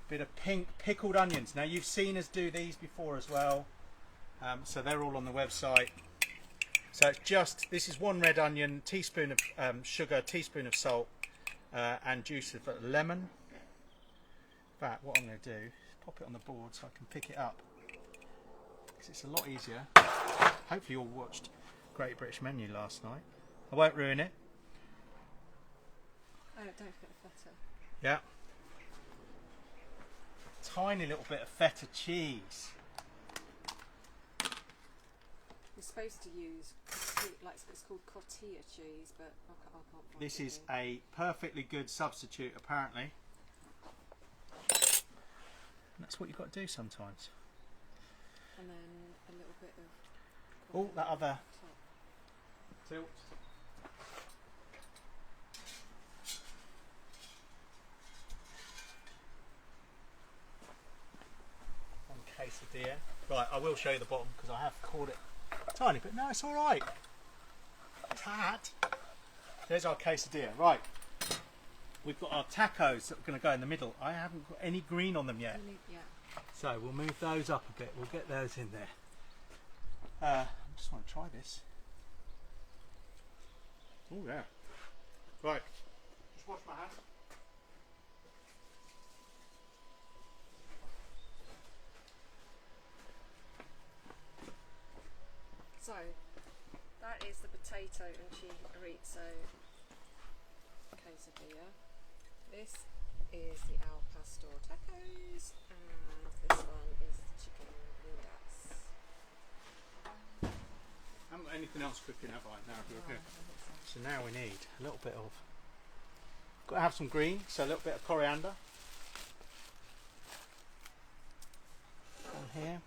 [SPEAKER 1] Bit of pink pickled onions. Now you've seen us do these before as well, so they're all on the website. So it's just, this is 1 red onion, teaspoon of sugar, teaspoon of salt, and juice of lemon. In fact, what I'm going to do is pop it on the board so I can pick it up, because it's a lot easier. Hopefully you all watched Great British Menu last night. I won't ruin it.
[SPEAKER 2] Oh, don't forget the feta.
[SPEAKER 1] Yeah. Tiny little bit of feta cheese.
[SPEAKER 2] You're supposed to use, like, it's called cotija cheese, but I can't find
[SPEAKER 1] This
[SPEAKER 2] it
[SPEAKER 1] is
[SPEAKER 2] here.
[SPEAKER 1] a perfectly good substitute, apparently. And that's what you've got to do sometimes.
[SPEAKER 2] And then a little bit of.
[SPEAKER 1] Oh, that other
[SPEAKER 2] top.
[SPEAKER 1] tilt. One quesadilla. Right, I will show you the bottom because I have caught it tiny, but no, it's all right. Tat. There's our quesadilla. Right. We've got our tacos that are going to go in the middle. I haven't got any green on them yet.
[SPEAKER 2] Yeah.
[SPEAKER 1] So we'll move those up a bit. We'll get those in there. I just want to try this. Oh yeah. Right. Just wash my hands.
[SPEAKER 2] So that is the potato and chorizo quesadilla. This is the al pastor tacos, and this one is the chicken lindas.
[SPEAKER 1] I haven't got anything else cooking, have I? No, we're good. So now we need a little bit of. Got to have some green, so a little bit of coriander. On here.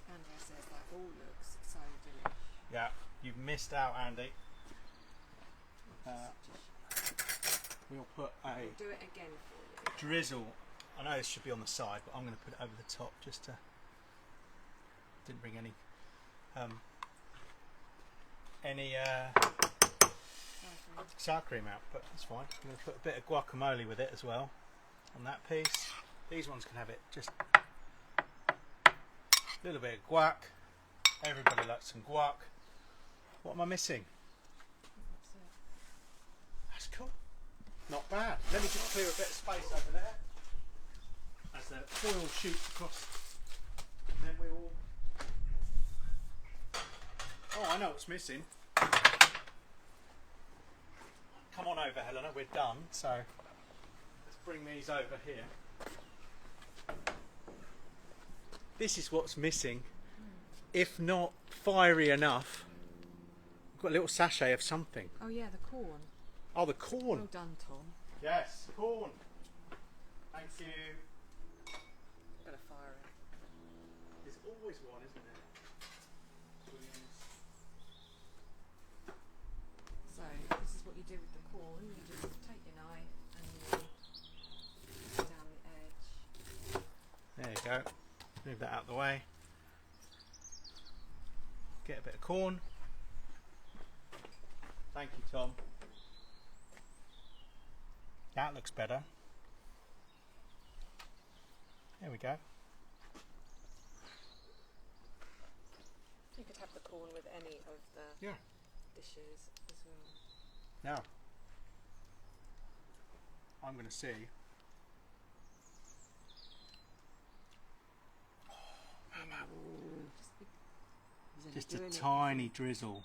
[SPEAKER 2] Andrea says that all looks so delicious.
[SPEAKER 1] Yeah, you've missed out, Andy. We'll put a
[SPEAKER 2] Do it again for you.
[SPEAKER 1] drizzle. I know this should be on the side, but I'm going to put it over the top just to. Didn't bring any sour cream out, but that's fine. I'm going to put a bit of guacamole with it as well on that piece. These ones can have it just a little bit of guac. Everybody likes some guac. What am I missing?
[SPEAKER 2] That's it.
[SPEAKER 1] That's cool. Not bad. Let me just clear a bit of space over there as the foil shoots across, and then we all. Oh, I know what's missing. Come on over, Helena. We're done. So let's bring these over here. This is what's missing if not fiery enough. We've got a little sachet of something.
[SPEAKER 2] Oh yeah, the corn.
[SPEAKER 1] Oh, the corn.
[SPEAKER 2] Well done, Tom.
[SPEAKER 1] Yes, corn. Thank you.
[SPEAKER 2] Better fire it.
[SPEAKER 1] There's always one, isn't there?
[SPEAKER 2] So this is what you do with the corn. You just take your knife and you go down the edge.
[SPEAKER 1] There you go. Move that out of the way. Get a bit of corn. Thank you, Tom. That looks better. There we go.
[SPEAKER 2] You could have the corn with any of the
[SPEAKER 1] Yeah.
[SPEAKER 2] dishes as well.
[SPEAKER 1] Now, I'm going to see. Just a tiny drizzle.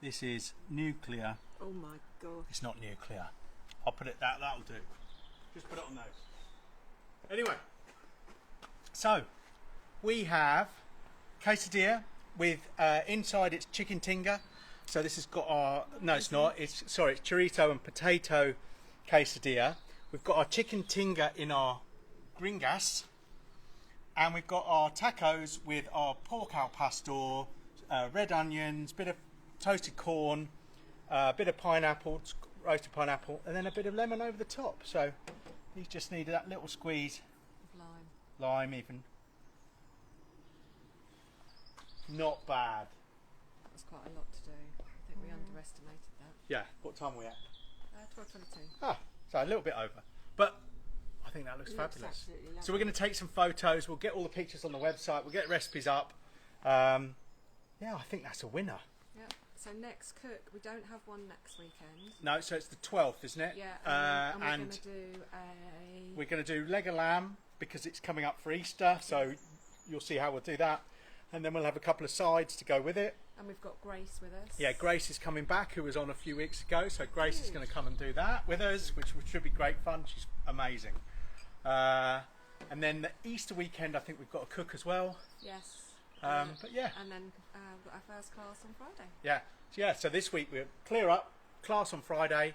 [SPEAKER 1] This is nuclear.
[SPEAKER 2] Oh my god.
[SPEAKER 1] It's not nuclear. I'll put it that'll do. Just put it on those. Anyway, so we have quesadilla with inside it's chicken tinga. So this has got our it's chorizo and potato quesadilla. We've got our chicken tinga in our gringas, and we've got our tacos with our pork al pastor, red onions, bit of toasted corn, bit of pineapple, roasted pineapple, and then a bit of lemon over the top. So these just need that little squeeze. Lime even. Not bad.
[SPEAKER 2] That's quite a lot to do. I think we underestimated that.
[SPEAKER 1] Yeah. What time are we at?
[SPEAKER 2] 12:22.
[SPEAKER 1] Ah, so a little bit over. But I think that looks fabulous.
[SPEAKER 2] Absolutely lovely.
[SPEAKER 1] So we're going to take some photos. We'll get all the pictures on the website. We'll get recipes up. Yeah, I think that's a winner.
[SPEAKER 2] Yep. So next cook, we don't have one next weekend.
[SPEAKER 1] No, so it's the 12th, isn't it?
[SPEAKER 2] Yeah. And we're
[SPEAKER 1] and
[SPEAKER 2] going to do
[SPEAKER 1] we're going to do leg of lamb because it's coming up for Easter. So you'll see how we'll do that. And then we'll have a couple of sides to go with it.
[SPEAKER 2] And we've got Grace with us.
[SPEAKER 1] Yeah, Grace is coming back, who was on a few weeks ago. So Grace is going to come and do that with us, which should be great fun. She's amazing. And then the Easter weekend, I think we've got a cook as well.
[SPEAKER 2] Yes.
[SPEAKER 1] But yeah.
[SPEAKER 2] And then we've got our first class on Friday.
[SPEAKER 1] Yeah. So this week we're clear up. Class on Friday.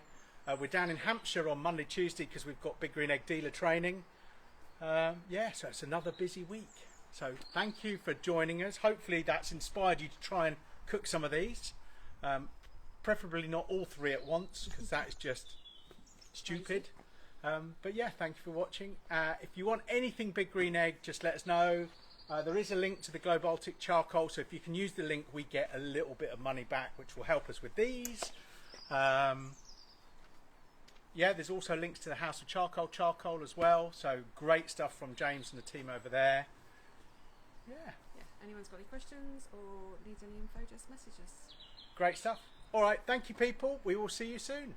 [SPEAKER 1] We're down in Hampshire on Monday, Tuesday because we've got Big Green Egg dealer training. So it's another busy week. So thank you for joining us. Hopefully that's inspired you to try and cook some of these. Preferably not all three at once because that is just stupid. But yeah, thank you for watching. If you want anything Big Green Egg, just let us know. There is a link to the Glow Baltic charcoal, so if you can use the link, we get a little bit of money back, which will help us with these. Yeah, there's also links to the House of Charcoal as well. So great stuff from James and the team over there. Yeah.
[SPEAKER 2] Anyone's got any questions or needs any info, just message us.
[SPEAKER 1] Great stuff. All right, thank you, people. We will see you soon.